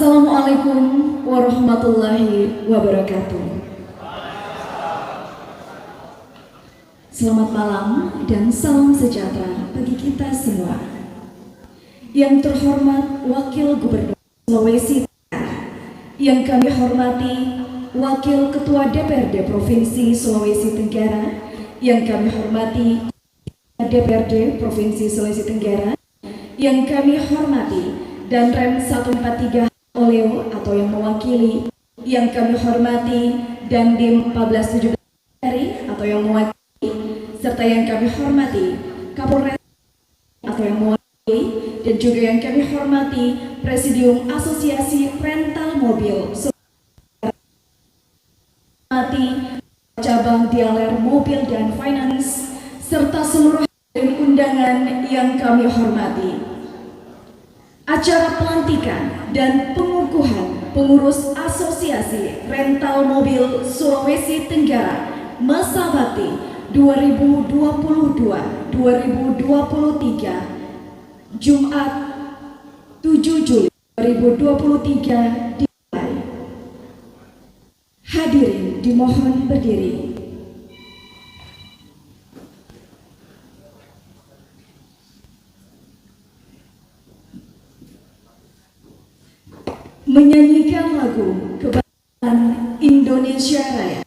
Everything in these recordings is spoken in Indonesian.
Assalamualaikum warahmatullahi wabarakatuh. Selamat malam dan salam sejahtera bagi kita semua. Yang terhormat Wakil Gubernur Sulawesi Tenggara, yang kami hormati Wakil Ketua DPRD Provinsi Sulawesi Tenggara, yang kami hormati DPRD Provinsi Sulawesi Tenggara, yang kami hormati dan Rem 143 Oleo atau yang mewakili, yang kami hormati dan Dim 1417 atau yang mewakili, serta yang kami hormati Kapolres atau yang mewakili, dan juga yang kami hormati Presidium Asosiasi Rental Mobil Cabang Dialer Mobil dan Finance, serta seluruh undangan yang kami hormati. Acara pelantikan dan pengukuhan pengurus Asosiasi Rental Mobil Sulawesi Tenggara masa bakti 2022-2023 Jumat 7 Juli 2023 dimulai. Hadirin dimohon berdiri. Menyanyikan lagu kebangsaan Indonesia Raya.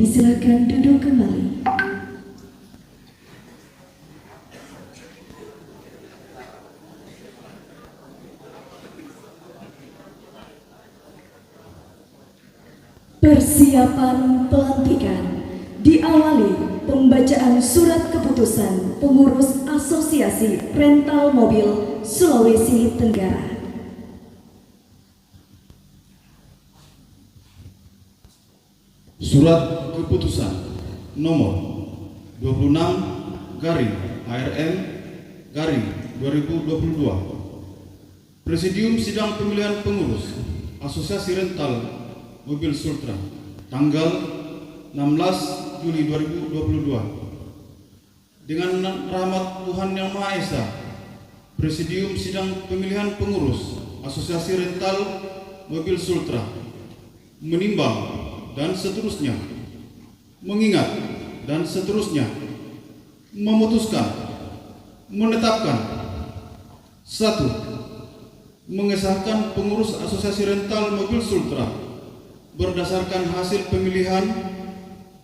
Silakan duduk kembali. Persiapan pelantikan diawali pembacaan surat keputusan pengurus Asosiasi Rental Mobil Sulawesi Tenggara. Surat keputusan nomor 26/ARN/2022 Presidium Sidang Pemilihan Pengurus Asosiasi Rental Mobil Sultra tanggal 16 Juli 2022. Dengan rahmat Tuhan Yang Maha Esa, Presidium Sidang Pemilihan Pengurus Asosiasi Rental Mobil Sultra menimbang dan seterusnya, mengingat dan seterusnya, memutuskan, menetapkan. 1. Mengesahkan pengurus Asosiasi Rental Mobil Sultra berdasarkan hasil pemilihan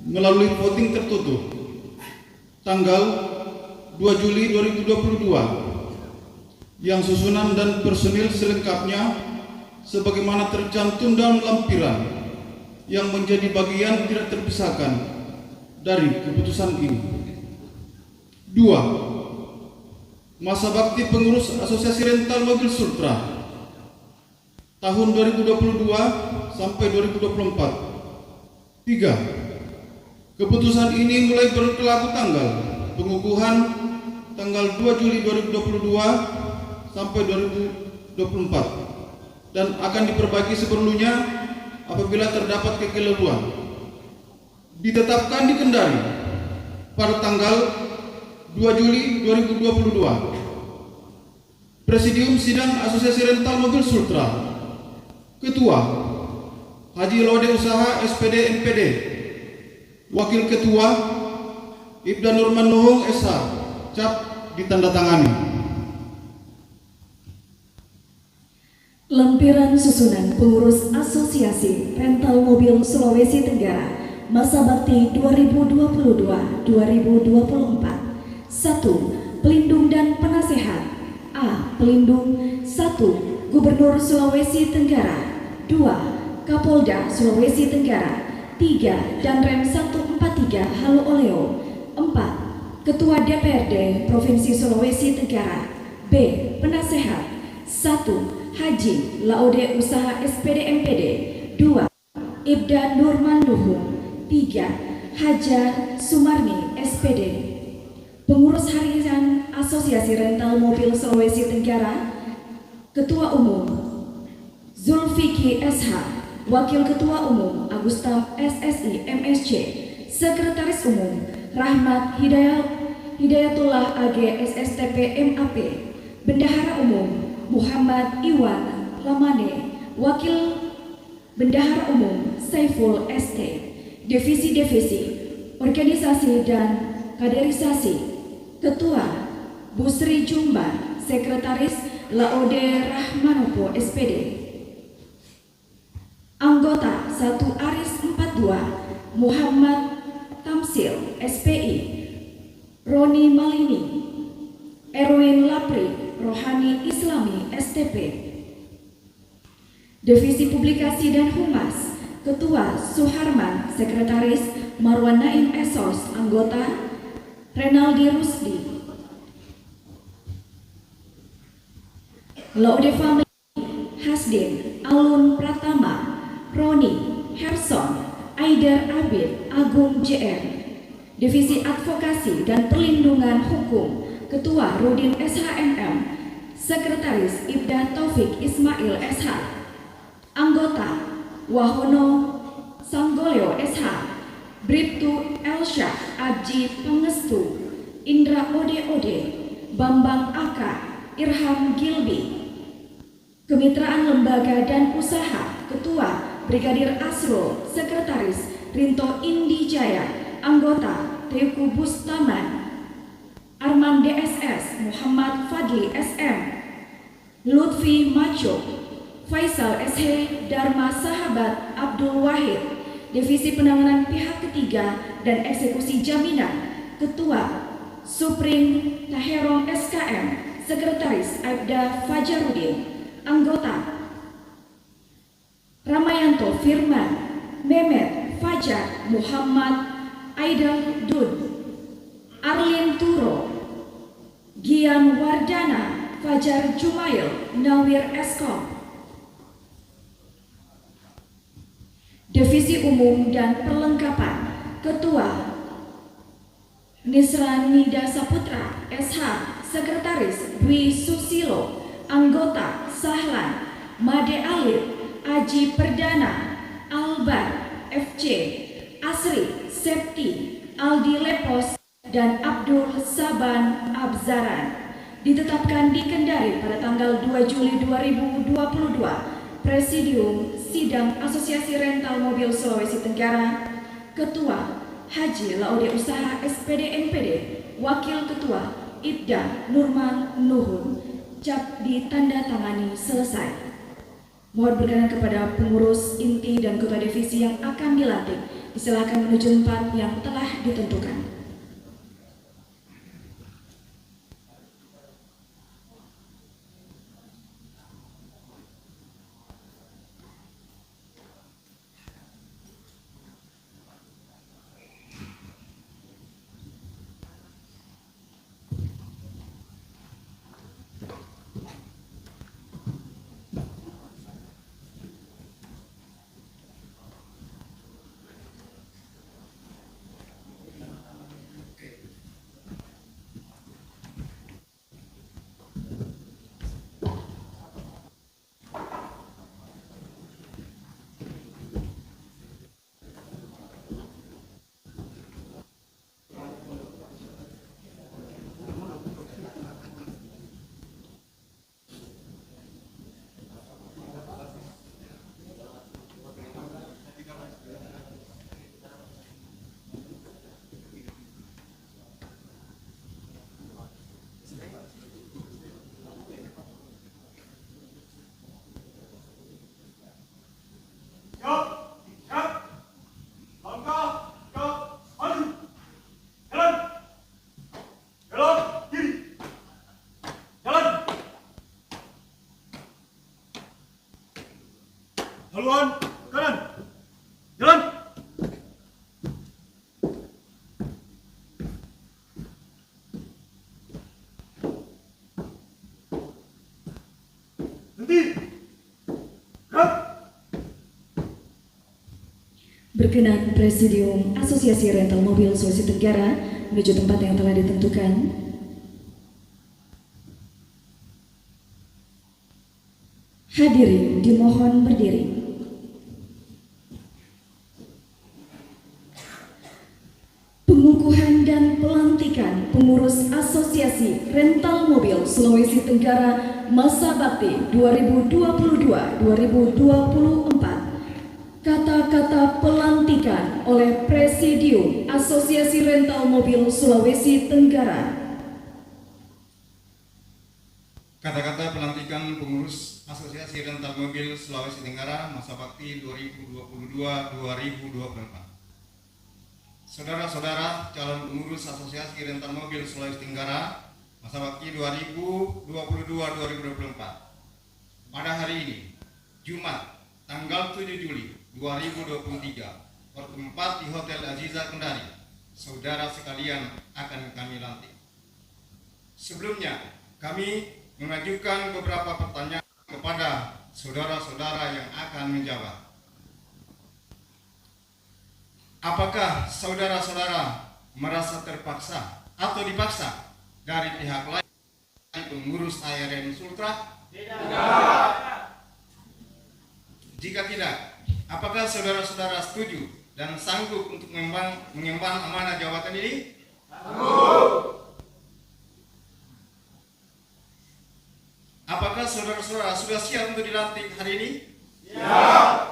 melalui voting tertutup tanggal 2 Juli 2022 yang susunan dan personil selengkapnya sebagaimana tercantum dalam lampiran yang menjadi bagian tidak terpisahkan dari keputusan ini. 2. 2. Masa bakti pengurus Asosiasi Rental Mobil Sultra tahun 2022 sampai 2024. 3. Keputusan ini mulai berlaku tanggal pengukuhan tanggal 2 Juli 2022 sampai 2024 dan akan diperbaiki seperlunya apabila terdapat kekeliruan. Ditetapkan di Kendari pada tanggal 2 Juli 2022. Presidium Sidang Asosiasi Rental Mobil Sultra. Ketua Haji Laude Usaha SPD MPD. Wakil Ketua Ibda Nurman Nuhung SH. Cap ditandatangani. Lampiran susunan pengurus Asosiasi Rental Mobil Sulawesi Tenggara masa bakti 2022-2024. 1. Pelindung dan penasehat. A. Pelindung. 1. Gubernur Sulawesi Tenggara. 2. Kapolda Sulawesi Tenggara. 3. Danrem 143 Halu Oleo. 4. Ketua DPRD Provinsi Sulawesi Tenggara. B. Penasehat. 1. Haji Laude Usaha SPD MPD. 2. Ibda Nurman Nuhung. 3. Haja Sumarni SPD. Pengurus Harian Asosiasi Rental Mobil Sulawesi Tenggara. Ketua Umum Zulfikri SH. Wakil Ketua Umum Agustam SSI MSC. Sekretaris Umum Rahmat Hidayatullah AG SSTP MAP. Bendahara Umum Muhammad Iwan Lamane. Wakil Bendahara Umum Saiful ST. Divisi-divisi organisasi dan kaderisasi. Ketua Busri Jumban. Sekretaris Laude Rahmanopo SPD. Anggota 1 Aris 42 Muhammad Tamsil SPI. Roni Malini. Erwin Lapri Rohani Islami STP. Divisi Publikasi dan Humas. Ketua Suharman. Sekretaris Marwan Naim Esos. Anggota Renaldi Rusdi. Laude Family. Hasdin Alun Pratama. Roni Herson. Aidar Abid Agung JR. Divisi Advokasi dan Perlindungan Hukum. Ketua Rudin SHMM. Sekretaris Ibda Taufik Ismail SH. Anggota Wahono Sanggoleo SH. Bribtu Elsyah Aji Pangestu. Indra Ode. Bambang Aka. Irham Gilbi. Kemitraan Lembaga dan Usaha. Ketua Brigadir Asrul. Sekretaris Rinto Indi Jaya. Anggota Teku Bustaman. Arman DSS. Muhammad Fadli SM. Lutfi Maco. Faisal SH. Dharma Sahabat Abdul Wahid. Divisi Penanganan Pihak Ketiga dan Eksekusi Jaminan. Ketua Supring Taherong SKM. Sekretaris Aibda Fajarudin. Anggota Ramayanto Firman. Mehmet Fajar Muhammad Aidal Dun. Arlin Turo. Gian Wardana. Fajar Jumail. Nawir Eskom. Divisi Umum dan Perlengkapan. Ketua Nisran Nida Saputra SH. Sekretaris Dwi Susilo. Anggota Sahlan Made Alif. Aji Perdana. Albar FC. Asri Septi. Aldi Lepos dan Abdul Saban Abzaran. Ditetapkan di Kendari pada tanggal 2 Juli 2022. Presidium Sidang Asosiasi Rental Mobil Sulawesi Tenggara. Ketua Haji Laude Usaha SPD MPD. Wakil Ketua Ibda Nurman Nuhun. Cap ditandatangani selesai. Mohon berkenan kepada pengurus inti dan ketua divisi yang akan dilantik. Silakan menuju tempat yang telah ditentukan. Haluan, kanan. Jalan. Berhenti. Gerak. Berkenan Presidium Asosiasi Rental Mobil Sulawesi Tenggara menuju tempat yang telah ditentukan. Hadirin dimohon berdiri. Pengukuhan dan pelantikan pengurus Asosiasi Rental Mobil Sulawesi Tenggara masa bakti 2022-2024. Kata-kata pelantikan oleh Presidium Asosiasi Rental Mobil Sulawesi Tenggara. Kata-kata pelantikan pengurus Asosiasi Rental Mobil Sulawesi Tenggara masa bakti 2022-2024. Saudara-saudara calon pengurus Asosiasi Rental Mobil Sulawesi Tenggara masa bakti 2022-2024. Pada hari ini, Jumat, tanggal 7 Juli 2023, bertempat di Hotel Aziza Kendari, saudara sekalian akan kami lantik. Sebelumnya, kami mengajukan beberapa pertanyaan kepada saudara-saudara yang akan menjawab. Apakah saudara-saudara merasa terpaksa atau dipaksa dari pihak lain pengurus ARN Sultra? Tidak. Jika tidak, apakah saudara-saudara setuju dan sanggup untuk mengemban amanah jabatan ini? Sanggup. Apakah saudara-saudara sudah siap untuk dilantik hari ini? Siap.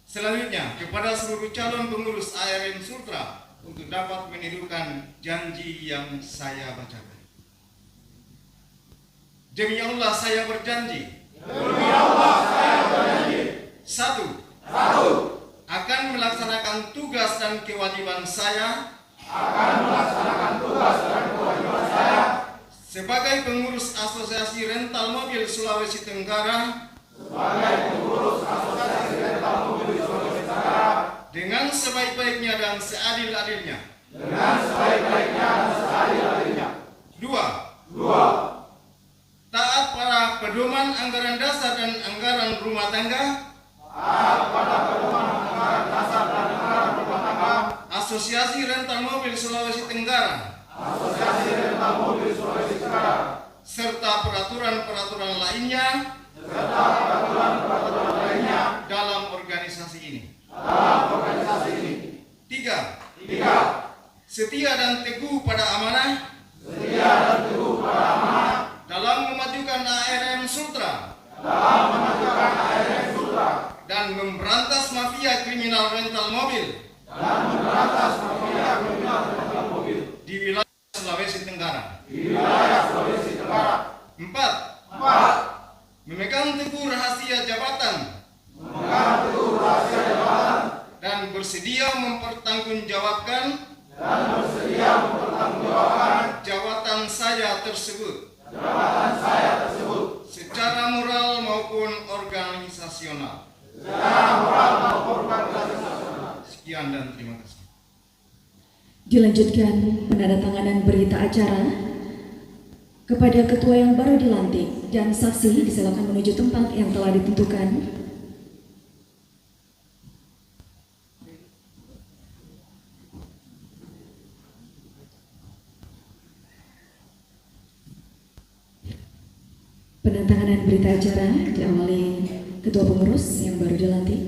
Selanjutnya, kepada seluruh calon pengurus ARN Sultra untuk dapat menirukan janji yang saya bacakan. Demi Allah saya berjanji. Demi Allah saya berjanji. Satu. Akan melaksanakan tugas dan kewajiban saya. Sebagai pengurus Asosiasi Rental Mobil Sulawesi Tenggara. Dengan sebaik-baiknya dan seadil-adilnya. Dua. Taat pada pedoman anggaran dasar dan anggaran rumah tangga. Asosiasi Rental Mobil Sulawesi Tenggara. Serta peraturan-peraturan lainnya. Dalam organisasi ini. Tiga. Setia dan teguh pada amanah. Dalam memajukan ARN Sultra. Dan memberantas mafia kriminal rental mobil. Di wilayah Sulawesi Tenggara. Empat. Memegang teguh rahasia jabatan. Dan bersedia mempertanggungjawabkan jabatan saya tersebut secara moral maupun organisasional. Sekian dan terima kasih. Dilanjutkan penandatanganan berita acara kepada ketua yang baru dilantik dan saksi disilakan menuju tempat yang telah ditentukan. Penandatanganan berita acara diawali ketua pengurus yang baru dilantik.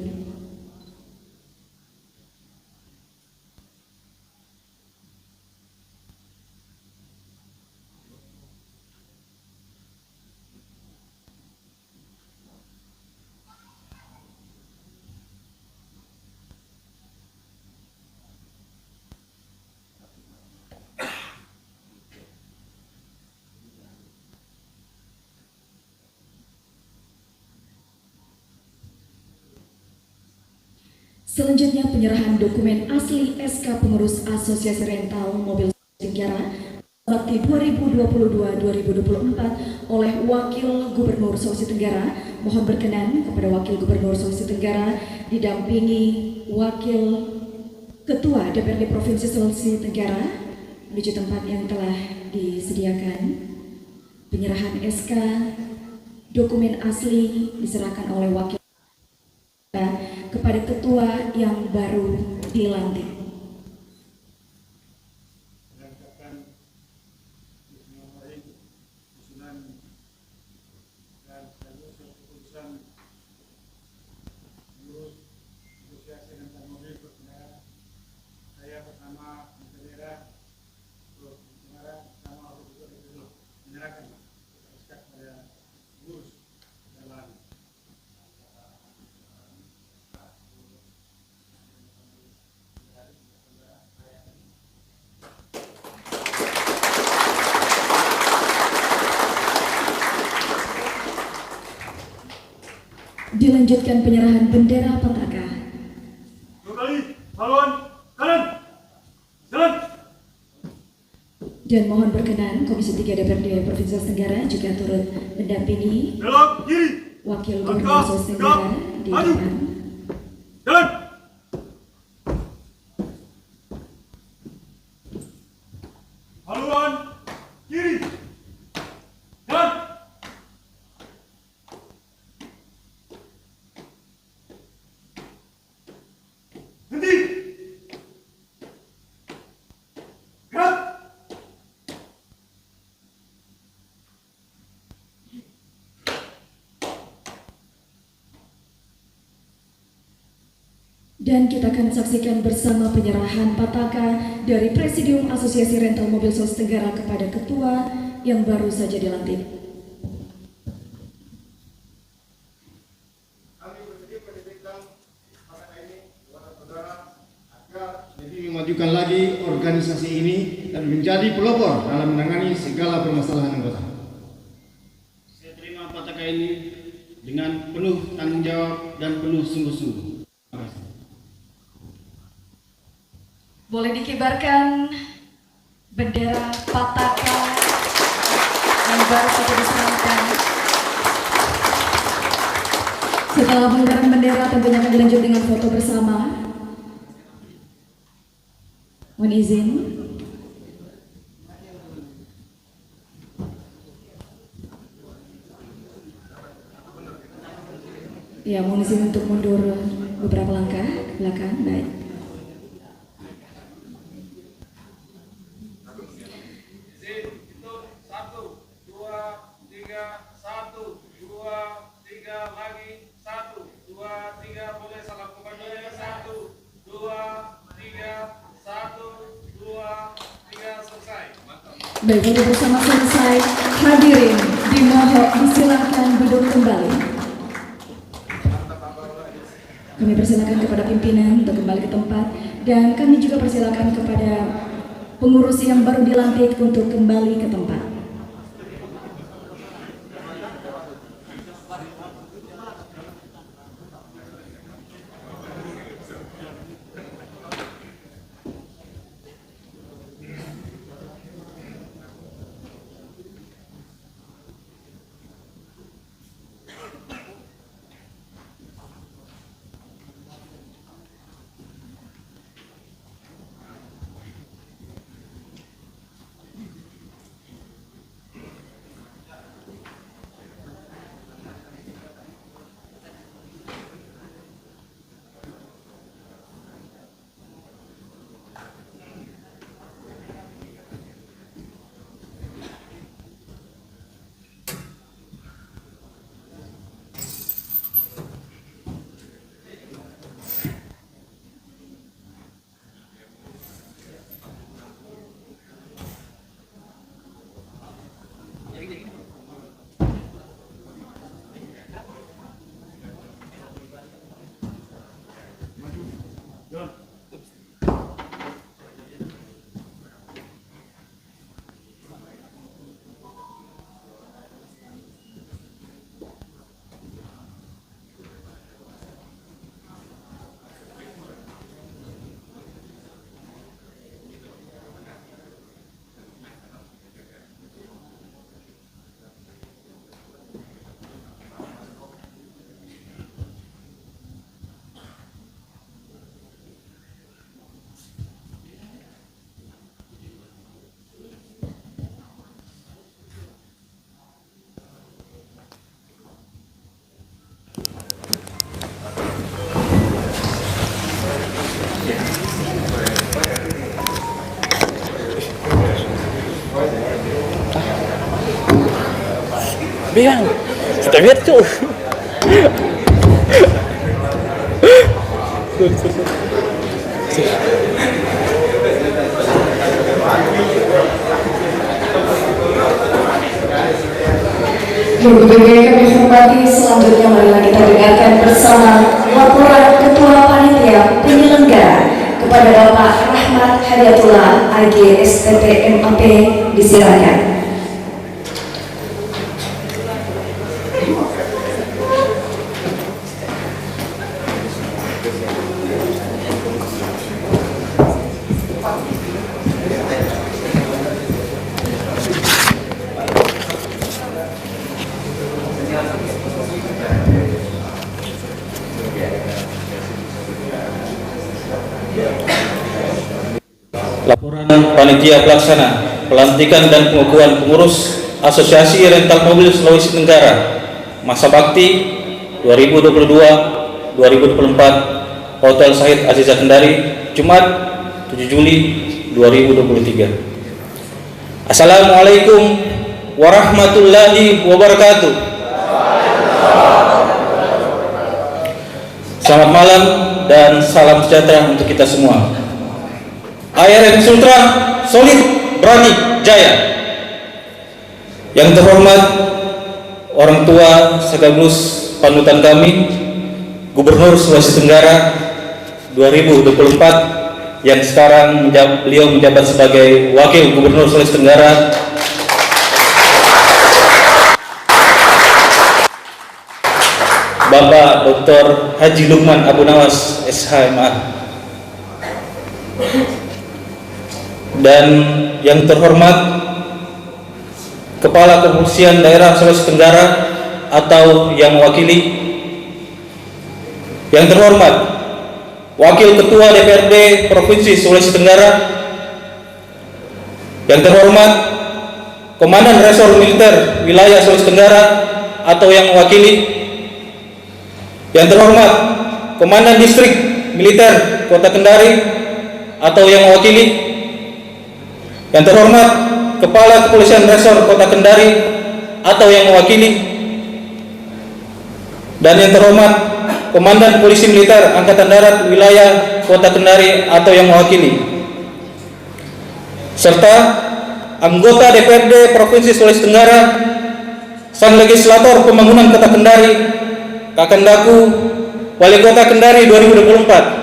Selanjutnya penyerahan dokumen asli SK Pengurus Asosiasi Rental Mobil Tenggara Bakti 2022-2024 oleh Wakil Gubernur Sulawesi Tenggara. Mohon berkenan kepada Wakil Gubernur Sulawesi Tenggara didampingi Wakil Ketua DPRD Provinsi Sulawesi Tenggara menuju tempat yang telah disediakan. Penyerahan SK dokumen asli diserahkan oleh Wakil kepada Ketua yang baru dilantik. Dilanjutkan penyerahan bendera patakan. 2 kali, haluan kanan, jalan. Dan mohon berkenan Komisi 3 DPRD Provinsi Sulawesi Tenggara juga turut mendampingi Belok kiri, Wakil Gubernur Sulawesi Tenggara di maju. depan. Jalan. Haluan kiri, jalan. Henti. Gerak. Dan kita akan saksikan bersama penyerahan pataka dari Presidium Asosiasi Rental Mobil Sulawesi Tenggara kepada Ketua yang baru saja dilantik. Kami bersedia menitipkan pataka ini kepada saudara agar lebih memajukan lagi organisasi ini dan menjadi pelopor dalam menangani segala permasalahan anggota. Saya terima pataka ini dengan penuh tanggung jawab dan penuh sungguh-sungguh. Terima kasih. Boleh dikibarkan bendera pataka yang baru saja diserahkan. Setelah pengibaran bendera tentunya akan dilanjut dengan foto bersama. Mohon izin. Ya, mohon izin untuk mundur beberapa langkah ke belakang. Baik. Baik, foto bersama selesai. Hadirin dimohon disilakan duduk kembali. Kami persilakan kepada pimpinan untuk kembali ke tempat dan kami juga persilakan kepada pengurus yang baru dilantik untuk kembali ke tempat. Bilang, kita lihat tuh. Guru-guru yang kami hormati, selanjutnya marilah kita dengarkan bersama laporan Ketua Panitia Penyelenggara kepada Bapak Rahmat Haryatullah AG STP MAP. Disilakan. Laporan Panitia Pelaksana Pelantikan dan Pengukuhan Pengurus Asosiasi Rental Mobil Sulawesi Tenggara Masa Bakti 2022-2024 Hotel Sahid Aziza Kendari, Jumat 7 Juli 2023. Assalamualaikum warahmatullahi wabarakatuh. Selamat malam dan salam sejahtera untuk kita semua. ARM Sultra solid, berani, jaya. Yang terhormat orang tua sekaligus panutan kami, Gubernur Sulawesi Tenggara 2024 yang sekarang beliau menjabat sebagai Wakil Gubernur Sulawesi Tenggara, Bapak Dr. Haji Lukman Abu Nawas SHMA. Dan yang terhormat Kepala Kepolisian Daerah Sulawesi Tenggara atau yang mewakili, yang terhormat Wakil Ketua DPRD Provinsi Sulawesi Tenggara, yang terhormat Komandan Resor Militer Wilayah Sulawesi Tenggara atau yang mewakili, yang terhormat Komandan Distrik Militer Kota Kendari atau yang mewakili, yang terhormat Kepala Kepolisian Resor Kota Kendari atau yang mewakili, dan yang terhormat Komandan Polisi Militer Angkatan Darat Wilayah Kota Kendari atau yang mewakili, serta anggota DPRD Provinsi Sulawesi Tenggara, Sang Legislator Pembangunan Kota Kendari, Kakandaku, Wali Kota Kendari 2024,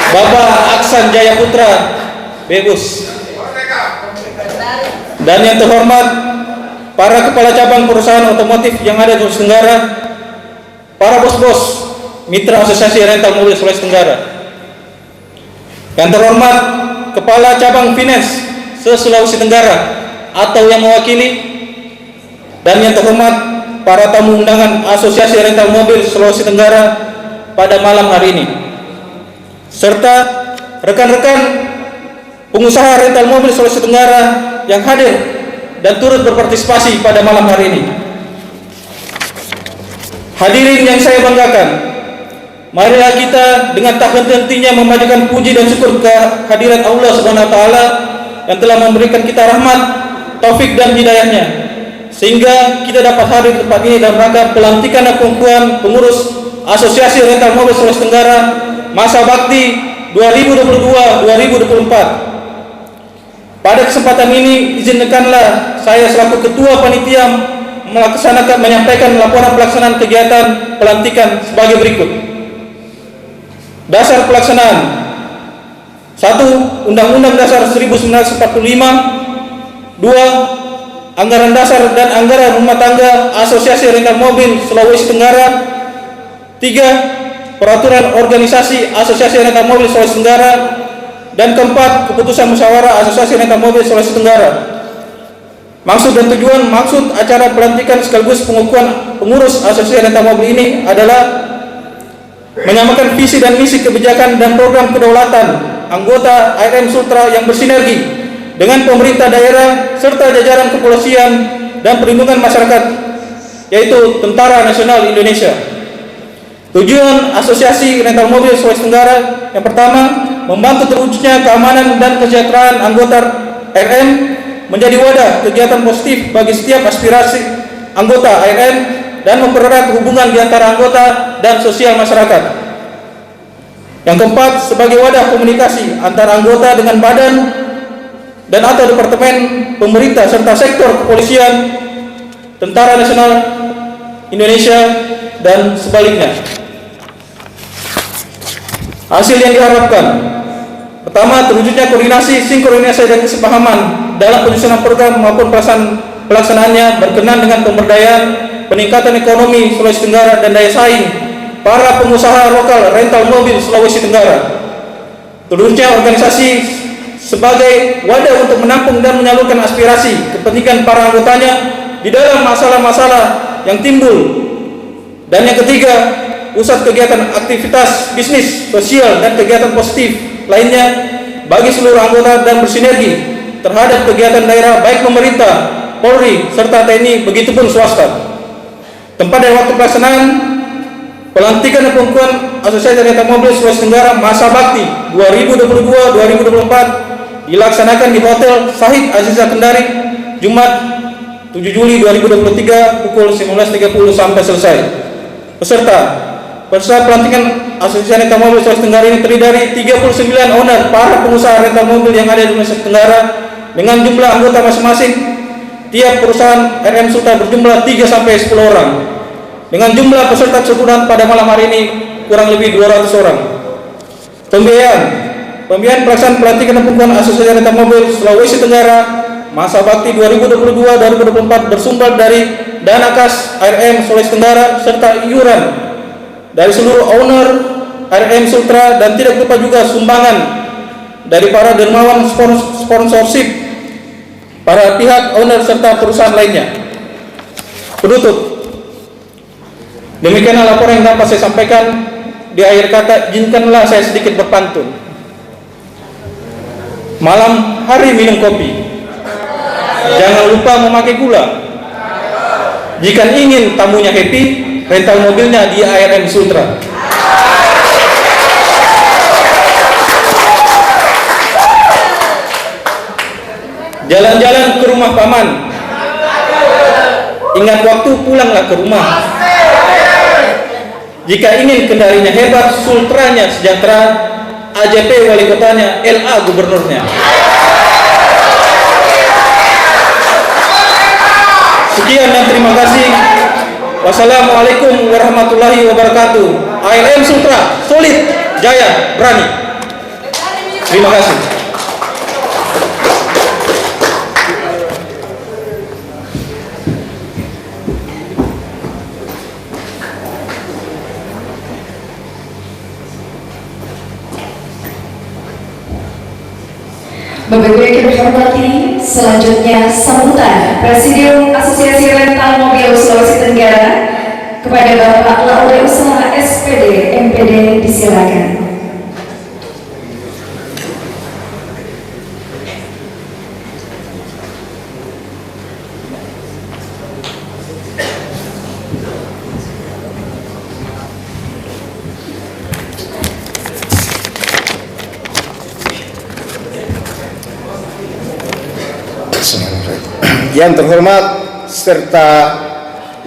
Bapak Aksan Jaya Putra Bebus, dan yang terhormat para kepala cabang perusahaan otomotif yang ada di Sulawesi Tenggara, para bos-bos mitra Asosiasi Rental Mobil Sulawesi Tenggara, yang terhormat kepala cabang finance se-Sulawesi Tenggara atau yang mewakili, dan yang terhormat para tamu undangan Asosiasi Rental Mobil Sulawesi Tenggara pada malam hari ini, serta rekan-rekan pengusaha rental mobil Sulawesi Tenggara yang hadir dan turut berpartisipasi pada malam hari ini. Hadirin yang saya banggakan, marilah kita dengan tak henti-hentinya memanjatkan puji dan syukur kehadirat Allah Subhanahu wa taala yang telah memberikan kita rahmat, taufik dan hidayahnya, sehingga kita dapat hadir di tempat ini dalam rangka pelantikan dan pengukuhan pengurus Asosiasi Rental Mobil Sulawesi Tenggara Masa Bakti 2022-2024. Pada kesempatan ini, izinkanlah saya selaku Ketua Panitia menyampaikan laporan pelaksanaan kegiatan pelantikan sebagai berikut. Dasar pelaksanaan: 1. Undang-Undang Dasar 1945. 2. Anggaran dasar dan anggaran rumah tangga Asosiasi Rental Mobil Sulawesi Tenggara. 3. Peraturan organisasi Asosiasi Rental Mobil Sulawesi Tenggara. Dan keempat, keputusan musyawarah Asosiasi Rental Mobil Sulawesi Tenggara. Maksud dan tujuan maksud acara pelantikan sekaligus pengukuhan pengurus Asosiasi Rental Mobil ini adalah menyamakan visi dan misi kebijakan dan program kedaulatan anggota ARM Sultra yang bersinergi dengan pemerintah daerah serta jajaran kepolisian dan perlindungan masyarakat, yaitu Tentara Nasional Indonesia. Tujuan Asosiasi Rental Mobil Sulawesi Tenggara yang pertama, membantu terwujudnya keamanan dan kesejahteraan anggota RM menjadi wadah kegiatan positif bagi setiap aspirasi anggota ARM dan mempererat hubungan di antara anggota dan sosial masyarakat. Yang keempat, sebagai wadah komunikasi antara anggota dengan badan dan atau departemen pemerintah serta sektor kepolisian, Tentara Nasional Indonesia, dan sebaliknya. Hasil yang diharapkan: pertama, terwujudnya koordinasi, sinkronisasi dan kesepahaman dalam penyusunan program maupun pelaksanaannya berkenan dengan pemberdayaan, peningkatan ekonomi Sulawesi Tenggara dan daya saing para pengusaha lokal rental mobil Sulawesi Tenggara. Terwujudnya organisasi sebagai wadah untuk menampung dan menyalurkan aspirasi kepentingan para anggotanya di dalam masalah-masalah yang timbul. Dan yang ketiga, pusat kegiatan aktivitas bisnis, sosial, dan kegiatan positif lainnya bagi seluruh anggota dan bersinergi terhadap kegiatan daerah baik pemerintah, Polri, serta TNI, begitupun swasta. Tempat dan waktu pelaksanaan pelantikan dan pengukuhan Asosiasi Rental Mobil Sulawesi Tenggara masa bakti 2022-2024 dilaksanakan di Hotel Sahid Aziza Kendari, Jumat 7 Juli 2023 pukul 19.30 sampai selesai. Peserta pelantikan Asosiasi Rental Mobil Sulawesi Tenggara ini terdiri dari 39 owner para pengusaha rental mobil yang ada di Sulawesi Tenggara dengan jumlah anggota masing-masing. Tiap perusahaan RM Sultra berjumlah 3 sampai 10 orang. Dengan jumlah peserta keseluruhan pada malam hari ini kurang lebih 200 orang. Pembiayaan pelaksanaan pelantikan dan pengukuhan Asosiasi Rental Mobil Sulawesi Tenggara masa bakti 2022-2024 bersumber dari dana kas ARM Sulawesi Tenggara serta iuran dari seluruh owner ARM Sultra, dan tidak lupa juga sumbangan dari para dermawan sponsorship, para pihak owner serta perusahaan lainnya. Penutup. Demikianlah laporan yang dapat saya sampaikan. Di akhir kata, izinkanlah saya sedikit berpantun. Malam hari minum kopi, jangan lupa memakai gula. Jika ingin tamunya happy, rental mobilnya di ARM Sultra. Jalan-jalan ke rumah paman, ingat waktu pulanglah ke rumah. Jika ingin kendarinya hebat, Sultranya sejahtera, AJP wali kotanya, LA gubernurnya. Sekian dan terima kasih. Wassalamualaikum warahmatullahi wabarakatuh. ARM Sultra, solid, jaya, berani. Terima kasih. Bapak Ibu yang kami hormati, selanjutnya sambutan Presidium Asosiasi Rental Mobil Sulawesi Tenggara kepada Bapak Laure Usaha SPD MPD disilakan. Yang terhormat serta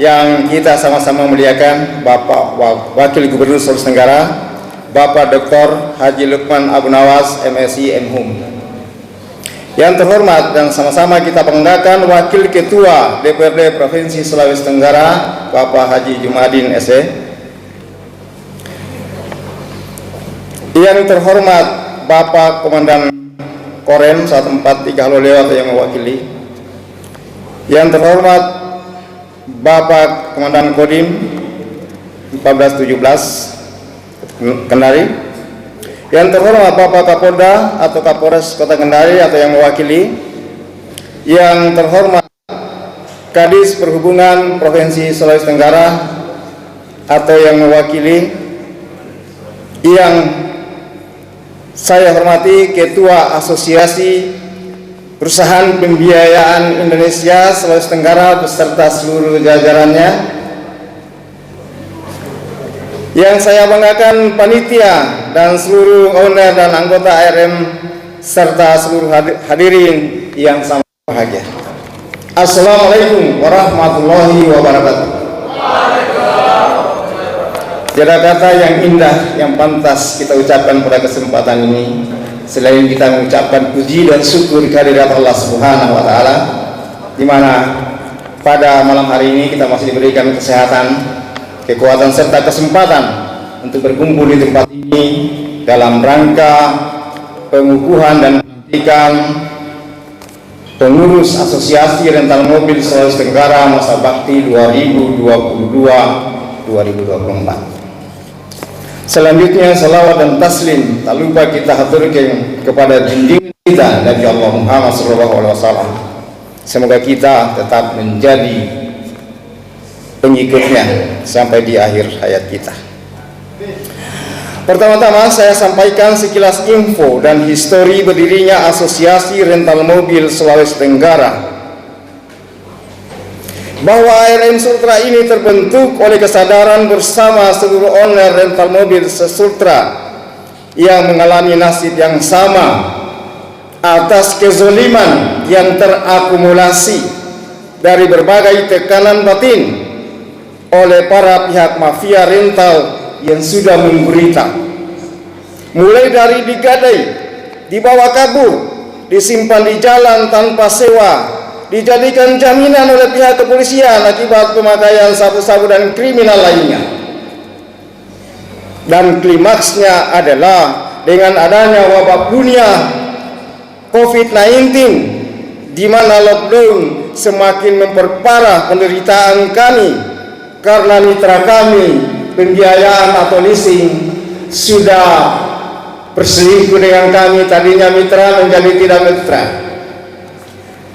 yang kita sama-sama muliakan, Bapak Wakil Gubernur Sulawesi Tenggara, Bapak Dr. Haji Lukman Abu Nawas, MSI MHUM. Yang terhormat dan sama-sama kita banggakan Wakil Ketua DPRD Provinsi Sulawesi Tenggara, Bapak Haji Jumadin SE. Yang terhormat Bapak Komandan Korem 143 Halo Lewat yang mewakili. Yang terhormat Bapak Komandan Kodim 1417 Kendari. Yang terhormat Bapak Kapolda atau Kapolres Kota Kendari atau yang mewakili. Yang terhormat Kadis Perhubungan Provinsi Sulawesi Tenggara atau yang mewakili. Yang saya hormati Ketua Asosiasi Perusahaan Pembiayaan Indonesia Sulawesi Tenggara beserta seluruh jajarannya. Yang saya banggakan panitia dan seluruh owner dan anggota ARM serta seluruh hadirin yang sama bahagia. Assalamualaikum warahmatullahi wabarakatuh. Tiada kata yang indah yang pantas kita ucapkan pada kesempatan ini selain kita mengucapkan puji dan syukur kehadirat Allah Subhanahu wa taala, di mana pada malam hari ini kita masih diberikan kesehatan, kekuatan serta kesempatan untuk berkumpul di tempat ini dalam rangka pengukuhan dan pelantikan pengurus Asosiasi Rental Mobil Sulawesi Tenggara masa bakti 2022-2024. Selanjutnya salawat dan taslim tak lupa kita haturkan kepada junjungan kita Nabi Allah Muhammad SAW. Semoga kita tetap menjadi pengikutnya sampai di akhir hayat kita. Pertama-tama saya sampaikan sekilas info dan histori berdirinya Asosiasi Rental Mobil Sulawesi Tenggara. Bahwa ARM Sultra ini terbentuk oleh kesadaran bersama seluruh owner rental mobil se-Sultra yang mengalami nasib yang sama atas kezoliman yang terakumulasi dari berbagai tekanan batin oleh para pihak mafia rental yang sudah menggurita, mulai dari digadai, dibawa kabur, disimpan di jalan tanpa sewa, dijadikan jaminan oleh pihak kepolisian akibat pemakaian sabu-sabu dan kriminal lainnya. Dan klimaksnya adalah dengan adanya wabah dunia COVID-19, di mana lockdown semakin memperparah penderitaan kami karena mitra kami pembiayaan atau leasing sudah berselingkuh dengan kami, tadinya mitra menjadi tidak mitra,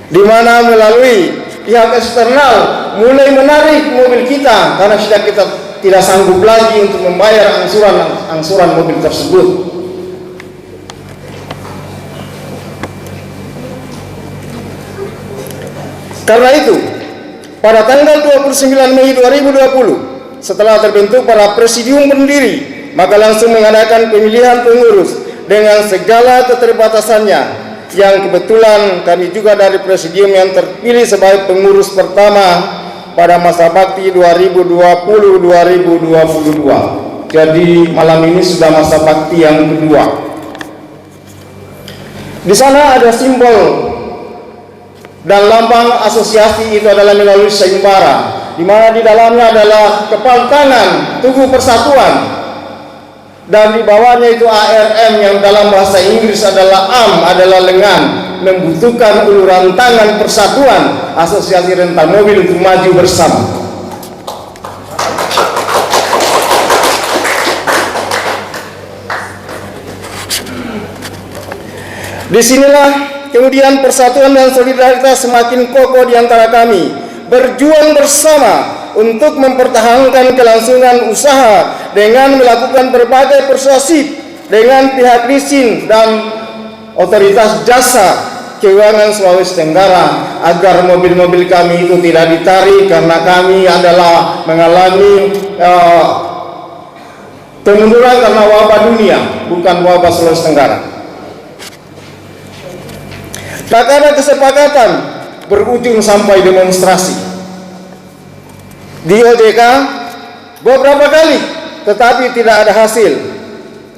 di mana melalui pihak eksternal mulai menarik mobil kita karena sudah kita tidak sanggup lagi untuk membayar angsuran mobil tersebut. Karena itu, pada tanggal 29 Mei 2020, setelah terbentuk para presidium pendiri, maka langsung mengadakan pemilihan pengurus dengan segala keterbatasannya, yang kebetulan kami juga dari presidium yang terpilih sebagai pengurus pertama pada masa bakti 2020-2022. Jadi malam ini sudah masa bakti yang kedua. Di sana ada simbol dan lambang asosiasi, itu adalah melalui sayembara, di mana di dalamnya adalah kepal tangan Tugu Persatuan, dan di bawahnya itu ARM yang dalam bahasa Inggris adalah adalah lengan, membutuhkan uluran tangan persatuan Asosiasi Rental Mobil untuk maju bersama. Disinilah kemudian persatuan dan solidaritas semakin kokoh di antara kami, berjuang bersama untuk mempertahankan kelangsungan usaha dengan melakukan berbagai persuasif dengan pihak leasing dan otoritas jasa keuangan Sulawesi Tenggara agar mobil-mobil kami itu tidak ditarik, karena kami adalah mengalami kemunduran karena wabah dunia, bukan wabah Sulawesi Tenggara. Tak ada kesepakatan berujung sampai demonstrasi di OJK beberapa kali, tetapi tidak ada hasil.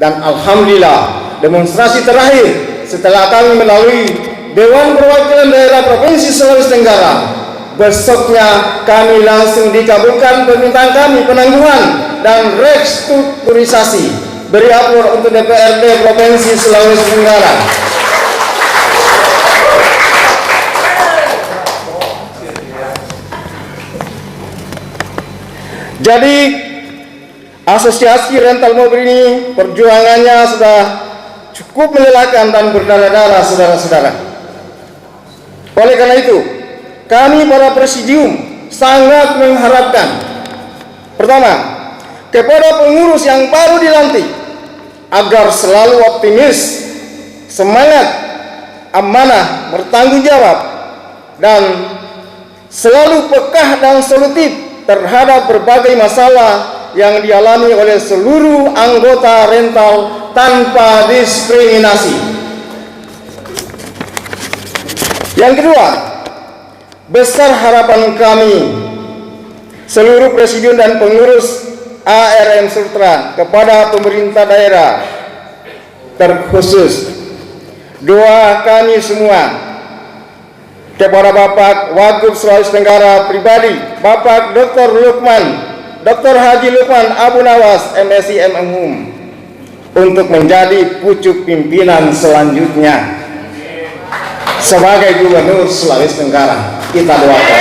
Dan alhamdulillah demonstrasi terakhir setelah kami melalui Dewan Perwakilan Daerah Provinsi Sulawesi Tenggara, besoknya kami langsung dikabulkan permintaan kami penangguhan dan restrukturisasi, beri apor untuk DPRD Provinsi Sulawesi Tenggara. Jadi Asosiasi Rental Mobil ini perjuangannya sudah cukup melelahkan dan berdarah-darah, saudara-saudara. Oleh karena itu, kami para presidium sangat mengharapkan, pertama, kepada pengurus yang baru dilantik agar selalu optimis, semangat, amanah, bertanggung jawab, dan selalu peka dan solutif terhadap berbagai masalah yang dialami oleh seluruh anggota rental tanpa diskriminasi. Yang kedua, besar harapan kami seluruh presidium dan pengurus ARM Sultra kepada pemerintah daerah, terkhusus doa kami semua kepada Bapak Wagub Sulawesi Tenggara pribadi, Bapak Dr. Haji Lukman Abu Nawas, MSI MMHUM, untuk menjadi pucuk pimpinan selanjutnya sebagai Gubernur Sulawesi Tenggara. Kita doakan.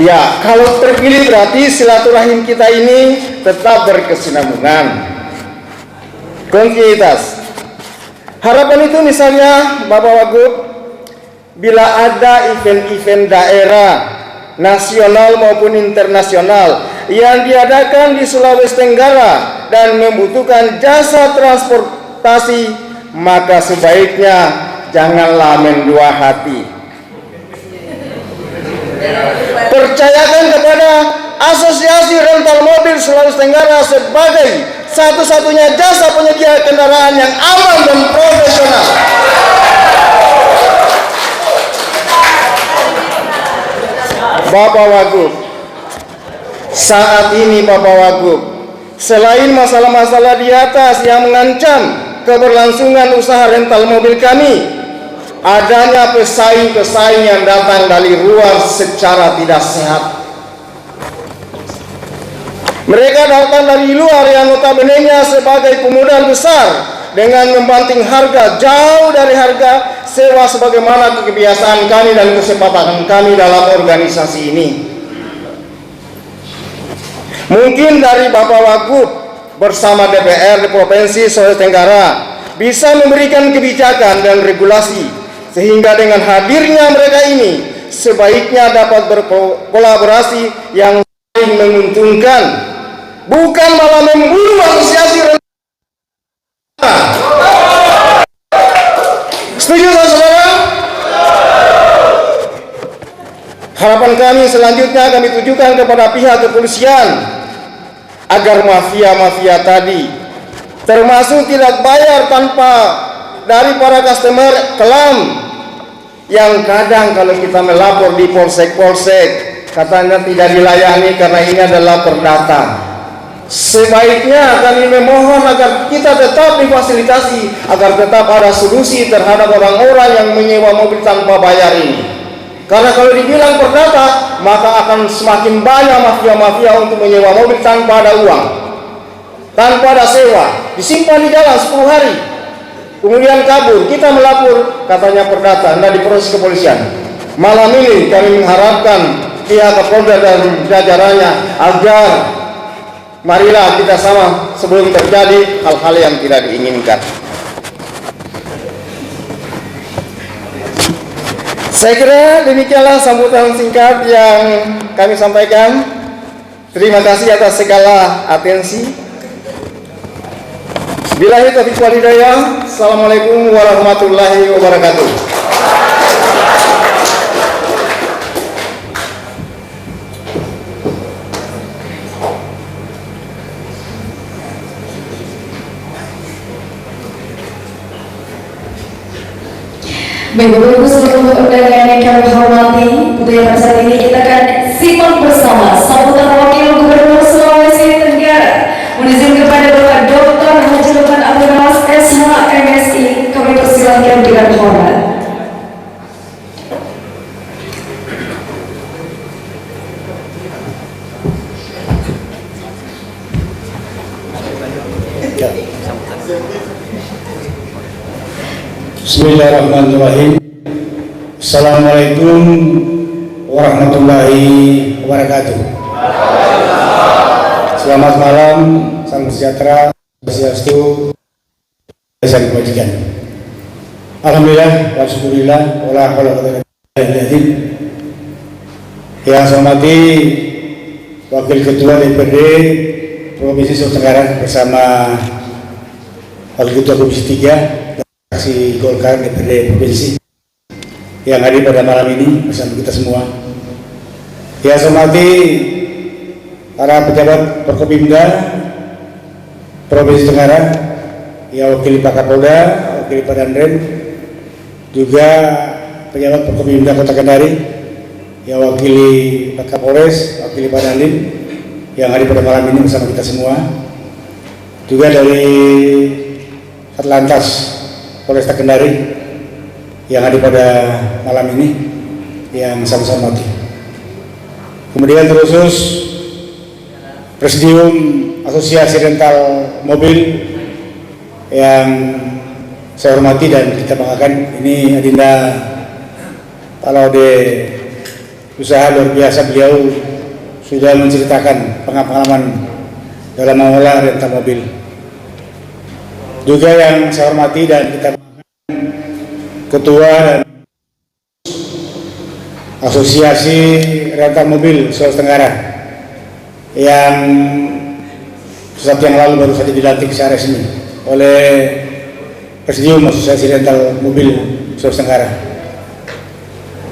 Ya, kalau terpilih berarti silaturahim kita ini tetap berkesinambungan, kontinuitas. Harapan itu misalnya Bapak Wagub, bila ada event-event daerah, nasional maupun internasional yang diadakan di Sulawesi Tenggara dan membutuhkan jasa transportasi, maka sebaiknya janganlah mendua hati. Percayakan kepada Asosiasi Rental Mobil Sulawesi Tenggara sebagai satu-satunya jasa penyedia kendaraan yang aman dan profesional. Bapak Wagub, saat ini Bapak Wagub, selain masalah-masalah di atas yang mengancam keberlangsungan usaha rental mobil kami, adanya pesaing-pesaing yang datang dari luar secara tidak sehat. Mereka datang dari luar yang notabene-nya sebagai pemodal besar dengan membanting harga jauh dari harga sewa sebagaimana kebiasaan kami dan kesepakatan kami dalam organisasi ini. Mungkin dari Bapak Wagub bersama DPR di Provinsi Sulawesi Tenggara bisa memberikan kebijakan dan regulasi, sehingga dengan hadirnya mereka ini sebaiknya dapat berkolaborasi yang saling menguntungkan, bukan malah membunuh asosiasi rental. Setuju saudara? Harapan kami selanjutnya kami tujukan kepada pihak kepolisian agar mafia-mafia tadi, termasuk tidak bayar tanpa dari para customer kelam, yang kadang kalau kita melapor di polsek-polsek katanya tidak dilayani karena ini adalah perdata. Sebaiknya kami memohon agar kita tetap difasilitasi, agar tetap ada solusi terhadap orang-orang yang menyewa mobil tanpa bayar ini. Karena kalau dibilang perdata, maka akan semakin banyak mafia-mafia untuk menyewa mobil tanpa ada uang, tanpa ada sewa, disimpan di jalan 10 hari, kemudian kabur. Kita melapor katanya perdata, hendak diproses kepolisian. Malam ini kami mengharapkan pihak Kapolda dan jajarannya agar marilah kita sama sebelum terjadi hal-hal yang tidak diinginkan. Saya kira demikianlah sambutan singkat yang kami sampaikan. Terima kasih atas segala atensi. Billahi taufiq wal hidayah. Assalamualaikum warahmatullahi wabarakatuh. Bapak-Ibu seluruh undangan yang kami hormati, tentunya pada saat ini kita akan simak bersama sambutan Wakil Gubernur Sulawesi Tenggara menuju kepada Bapak Dr. Haji Lukman Abu Nawas SH MSI. Kami persilahkan dengan hormat. Bismillahirrahmanirrahim. Assalamualaikum warahmatullahi wabarakatuh. Selamat malam, salam sejahtera, swastiastu, saling kebajikan. Alhamdulillah, walhamdulillah, wala haula wala quwwata illa billah. Yang saya hormati Wakil Ketua DPRD Provinsi Sulawesi Tenggara bersama Wakil Ketua Komisi 3 Fraksi Golkar DPRD Provinsi yang hadir pada malam ini bersama kita semua. Yang saya hormati para pejabat Forkopimda Provinsi Tenggara, yang wakili Pak Kapolda, wakili Pak Danrem, juga pejabat Forkopimda Kota Kendari, yang wakili Pak Kapolres, wakili Pak Dandim, yang hadir pada malam ini bersama kita semua. Juga dari Atlantas Polresta Kendari yang hadir pada malam ini, yang sama-sama hormati. Kemudian terkhusus Presidium Asosiasi Rental Mobil yang saya hormati dan kita banggakan. Ini Adinda Pak Laude, usaha luar biasa, beliau sudah menceritakan pengalaman dalam mengelola rental mobil. Juga yang saya hormati dan kita banggakan Ketua dan Asosiasi Rental Mobil Sulawesi Tenggara yang saat yang lalu baru saja dilantik secara resmi oleh Presidium Asosiasi Rental Mobil Sulawesi Tenggara.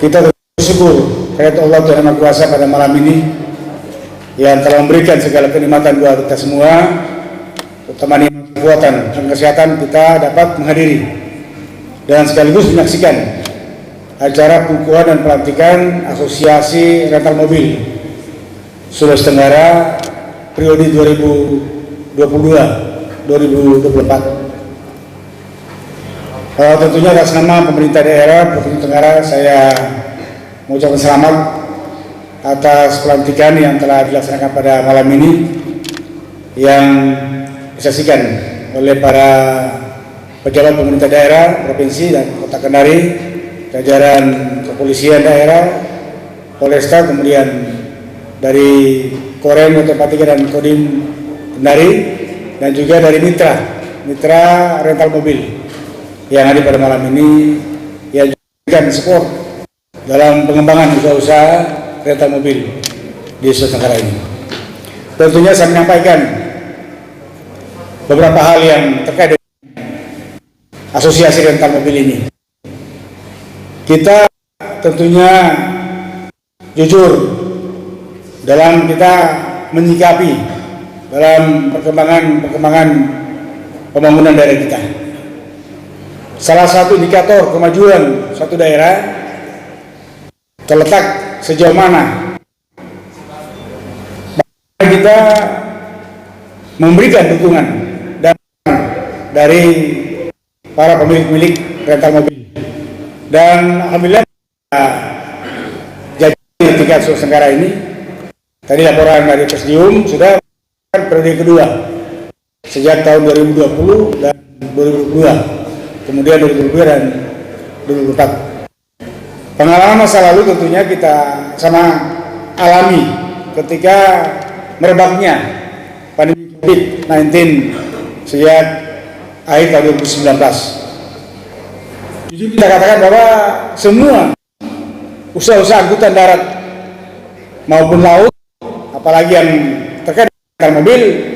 Kita bersyukur kepada Allah Tuhan Yang Maha Kuasa pada malam ini yang telah memberikan segala kenikmatan buat kita semua, terutama nikmat kekuatan dan kesehatan, kita dapat menghadiri dan sekaligus menyaksikan acara pengukuhan dan pelantikan Asosiasi Rental Mobil Sulawesi Tenggara periode 2022-2024. Tentunya atas nama pemerintah daerah Provinsi Tenggara, saya mengucapkan selamat atas pelantikan yang telah dilaksanakan pada malam ini, yang disaksikan oleh para pejabat pemerintah daerah, provinsi dan kota Kendari, jajaran kepolisian daerah, Polresta, kemudian dari Korem, Tempat 3 dan Kodim Kendari, dan juga dari mitra rental mobil yang hadir pada malam ini, yang memberikan support dalam pengembangan usaha-usaha rental mobil di Sulawesi Tenggara ini. Tentunya saya menyampaikan beberapa hal yang terkait dengan asosiasi rental mobil ini. Kita tentunya jujur dalam kita menyikapi dalam perkembangan pembangunan daerah kita. Salah satu indikator kemajuan suatu daerah terletak sejauh mana kita memberikan dukungan dan dari para pemilik rental mobil. Dan alhamdulillah jadi tingkat Sulawesi Tenggara ini, tadi laporan dari Presidium sudah periode kedua sejak tahun 2020 dan 2022, kemudian 2022 dan 2024. Pengalaman masa lalu tentunya kita sama alami ketika merebaknya pandemi COVID-19 sejak akhir tahun 2019. Jujur kita katakan bahwa semua usaha-usaha angkutan darat maupun laut, apalagi yang terkait dengan mobil,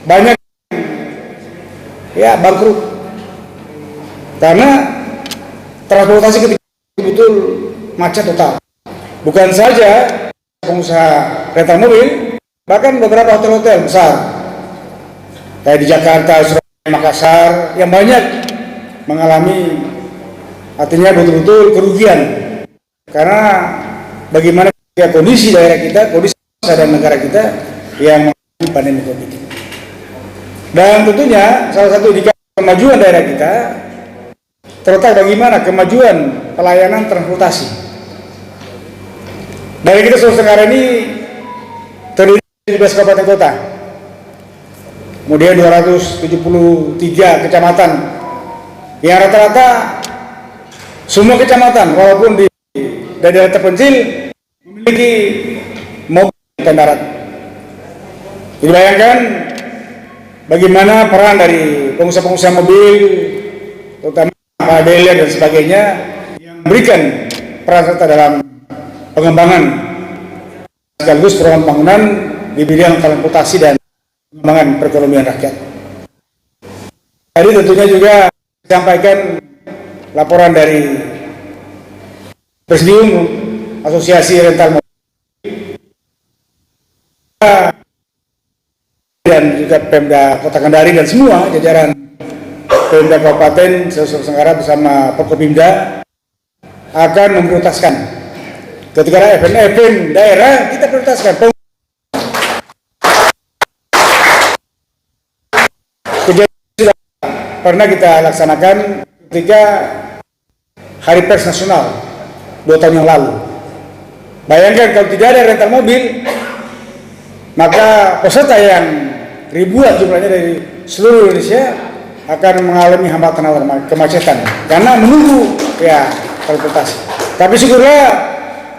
banyak ya bangkrut karena transportasi ketika betul macet total. Bukan saja pengusaha rental mobil, bahkan beberapa hotel-hotel besar kayak di Jakarta, Surabaya, Makassar yang banyak mengalami artinya betul-betul kerugian karena bagaimana kondisi daerah kita, kondisi bangsa dan negara kita yang mengalami pandemi COVID. Dan tentunya salah satu indikator kemajuan daerah kita terletak bagaimana kemajuan pelayanan transportasi. Dari kita Sulawesi Tenggara ini terdiri dari 17 kabupaten kota, kemudian 273 kecamatan, yang rata-rata semua kecamatan walaupun di daerah terpencil memiliki mobil angkutan darat. Jadi bayangkan bagaimana peran dari pengusaha-pengusaha mobil, terutama Pak Delia dan sebagainya, yang memberikan peran serta dalam pengembangan sekaligus program pembangunan di bidang transportasi dan pengembangan perekonomian rakyat. Tadi tentunya juga disampaikan laporan dari Presidium Asosiasi Rental Mobil dan juga Pemda Kota Kendari dan semua jajaran Pemda Kabupaten Sulawesi Tenggara bersama Forkopimda akan memprioritaskan ketika ada event-event daerah, kita prioritaskan. Kejadian sudah pernah kita laksanakan ketika Hari Pers Nasional 2 tahun yang lalu. Bayangkan kalau tidak ada rental mobil, maka peserta yang ribuan jumlahnya dari seluruh Indonesia akan mengalami hambatan kemacetan karena menunggu ya transportasi. Tapi syukurlah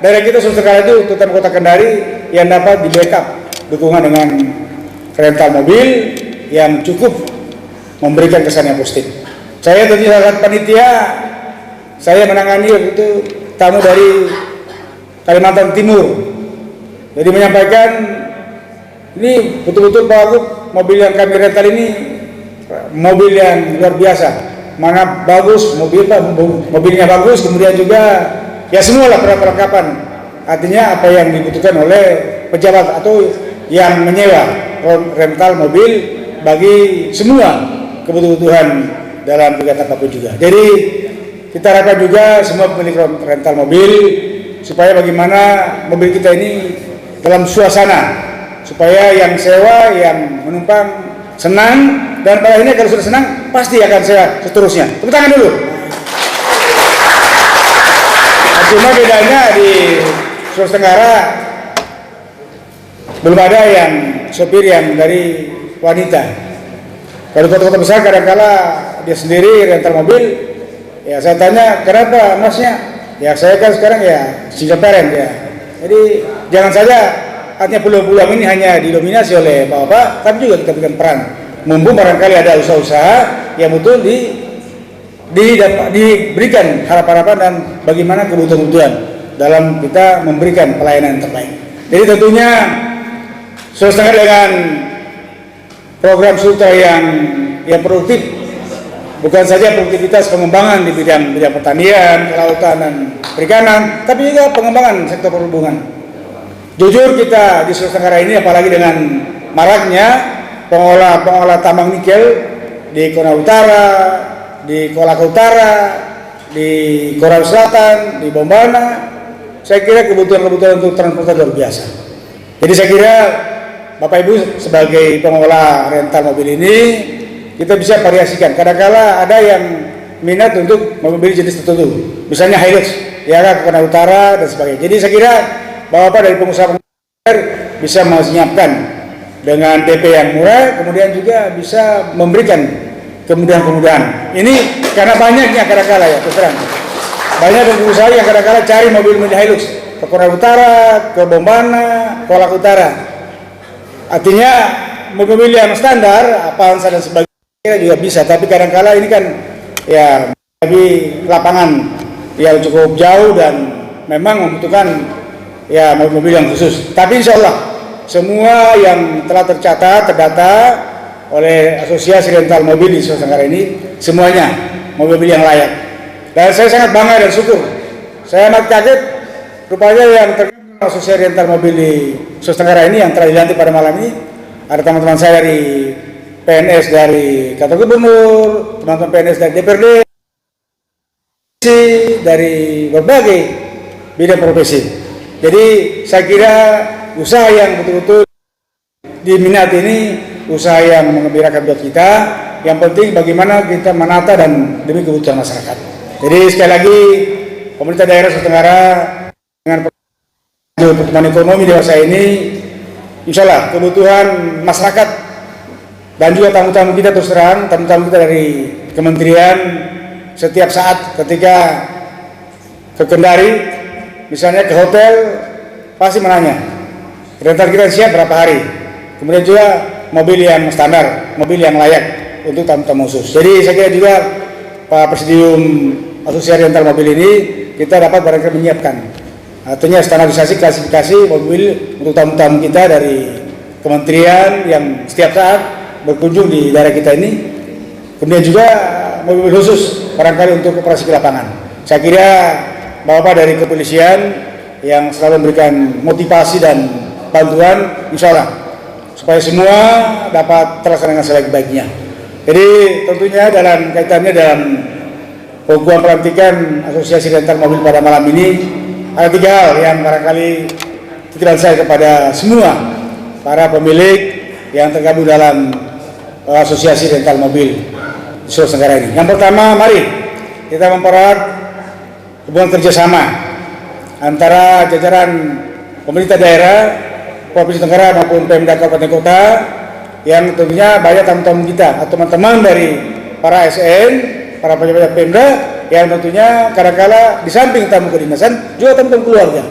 daerah kita Sulawesi Tenggara itu, terutama Kota Kendari, yang dapat di backup dukungan dengan rental mobil yang cukup memberikan kesan yang positif. Saya tentu saat panitia, saya menangani itu tamu dari Kalimantan Timur. Jadi menyampaikan, ini betul-betul Pak Wagub, mobil yang kami rental ini mobil yang luar biasa. Mana bagus, mobilnya bagus, kemudian juga ya semualah perlengkapan. Artinya apa yang dibutuhkan oleh pejabat atau yang menyewa rental mobil bagi semua kebutuhan dalam kegiatan apapun juga. Jadi kita harapkan juga semua pemilik rental mobil supaya bagaimana mobil kita ini dalam suasana, supaya yang sewa, yang menumpang senang, dan pada akhirnya kalau sudah senang pasti akan sewa seterusnya. Tepuk tangan dulu. Cuma bedanya di Sulawesi Tenggara belum ada yang sopir yang dari wanita. Kalau kota-kota besar kadang-kala dia sendiri rental mobil, ya saya tanya kenapa masnya? Ya saya kan sekarang ya single parent ya. Jadi jangan saja artinya peluang-peluang ini hanya didominasi oleh bapak, tapi juga kita berikan peran. Mumpung barangkali ada usaha-usaha yang betul diberikan harapan-harapan dan bagaimana kebutuhan-kebutuhan dalam kita memberikan pelayanan yang terbaik. Jadi tentunya Sulawesi Tenggara dengan program Sultra yang produktif, bukan saja produktivitas pengembangan di bidang pertanian, kelautan dan perikanan, tapi juga pengembangan sektor perhubungan. Jujur kita di Sulawesi Tenggara ini, apalagi dengan maraknya pengolah tambang nikel di Kona Utara, di Kolaka Utara, di Korea Selatan, di Bombana, saya kira kebutuhan untuk transportasi luar biasa. Jadi saya kira Bapak Ibu sebagai pengolah rental mobil ini, kita bisa variasikan. Kadang-kala ada yang minat untuk mobil jenis tertentu, misalnya Hilux, ya kan, Kona Utara dan sebagainya. Jadi saya kira Bapak dari pengusaha bisa menyiapkan dengan DP yang murah, kemudian juga bisa memberikan kemudahan-kemudahan. Ini karena banyaknya kadang-kala ya, terang. Banyak pengusaha yang kadang-kala cari mobil-mobil Hilux ke Korea Utara, ke Bombana, Kolaka Utara. Artinya mobil yang standar, Avanza dan sebagainya juga bisa, tapi kadang-kala ini kan ya lebih lapangan yang cukup jauh dan memang membutuhkan ya mobil-mobil yang khusus. Tapi insya Allah semua yang telah tercatat, terdata oleh Asosiasi Rental Mobil di Sulawesi Tenggara ini, semuanya mobil-mobil yang layak. Dan saya sangat bangga dan syukur. Saya amat kaget, rupanya yang terkenal Asosiasi Rental Mobil di Sulawesi Tenggara ini yang telah dilantik pada malam ini, ada teman-teman saya dari PNS dari kantor gubernur, teman-teman PNS dari DPRD, dari berbagai bidang profesi. Jadi saya kira usaha yang betul-betul diminati ini usaha yang mengembirakan buat kita. Yang penting bagaimana kita menata dan demi kebutuhan masyarakat. Jadi sekali lagi pemerintah daerah Sulawesi Tenggara dengan pertumbuhan ekonomi dewasa ini, insya Allah kebutuhan masyarakat dan juga tamu-tamu kita, terus terang tamu-tamu kita dari kementerian, setiap saat ketika ke Kendari, misalnya ke hotel, pasti menanya rental kita siap berapa hari. Kemudian juga mobil yang standar, mobil yang layak untuk tamu-tamu khusus. Jadi saya kira juga Pak Presidium Asosiasi Rental Mobil ini kita dapat barangkali menyiapkan artinya standarisasi klasifikasi mobil untuk tamu-tamu kita dari kementerian yang setiap saat berkunjung di daerah kita ini. Kemudian juga mobil khusus barangkali untuk operasi ke lapangan. Saya kira Bapak dari kepolisian yang selalu memberikan motivasi dan bantuan, insya Allah supaya semua dapat terlaksana dengan sebaik-baiknya. Jadi tentunya dalam kaitannya dalam program pelantikan Asosiasi Rental Mobil pada malam ini ada 3 hal yang barangkali titipan saya kepada semua para pemilik yang tergabung dalam Asosiasi Rental Mobil di Sulawesi Tenggara ini. Yang pertama, mari kita mempererat hubungan kerjasama antara jajaran pemerintah daerah, Provinsi Tenggara maupun Pemda Kabupaten Kota, yang tentunya banyak teman-teman kita atau teman-teman dari para ASN, para pejabat Pemda yang tentunya kadang-kala di samping tamu kedinasan juga teman-teman keluarga.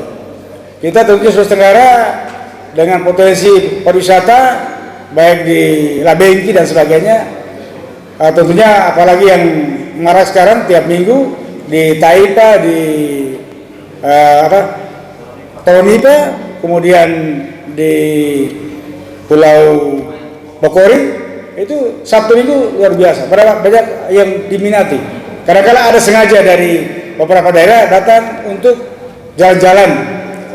Kita tentunya Sulawesi Tenggara dengan potensi pariwisata baik di Labengki dan sebagainya, tentunya apalagi yang mengarah sekarang tiap minggu di Taipa, di Tonipa, kemudian di Pulau Bokori, itu Sabtu Minggu luar biasa, banyak yang diminati. Kadang-kala ada sengaja dari beberapa daerah datang untuk jalan-jalan,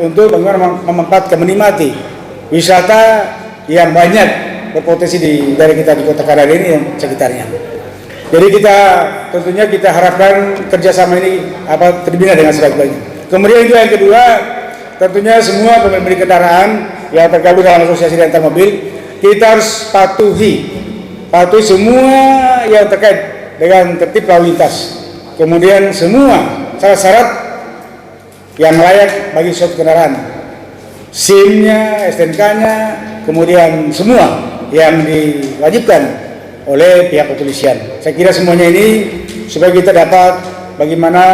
untuk memanfaatkan, menikmati wisata yang banyak berpotensi di daerah kita di Kota Kadari ini dan sekitarnya. Jadi tentunya kita harapkan kerjasama ini terbina dengan sebaik-baiknya. Kemudian juga yang kedua, tentunya semua pemilik kendaraan yang tergabung dalam Asosiasi Rental Mobil, kita harus patuhi semua yang terkait dengan tertib lalu lintas. Kemudian semua syarat-syarat yang layak bagi suatu kendaraan, SIM-nya, STNK-nya, kemudian semua yang diwajibkan oleh pihak kepolisian. Saya kira semuanya ini supaya kita dapat bagaimana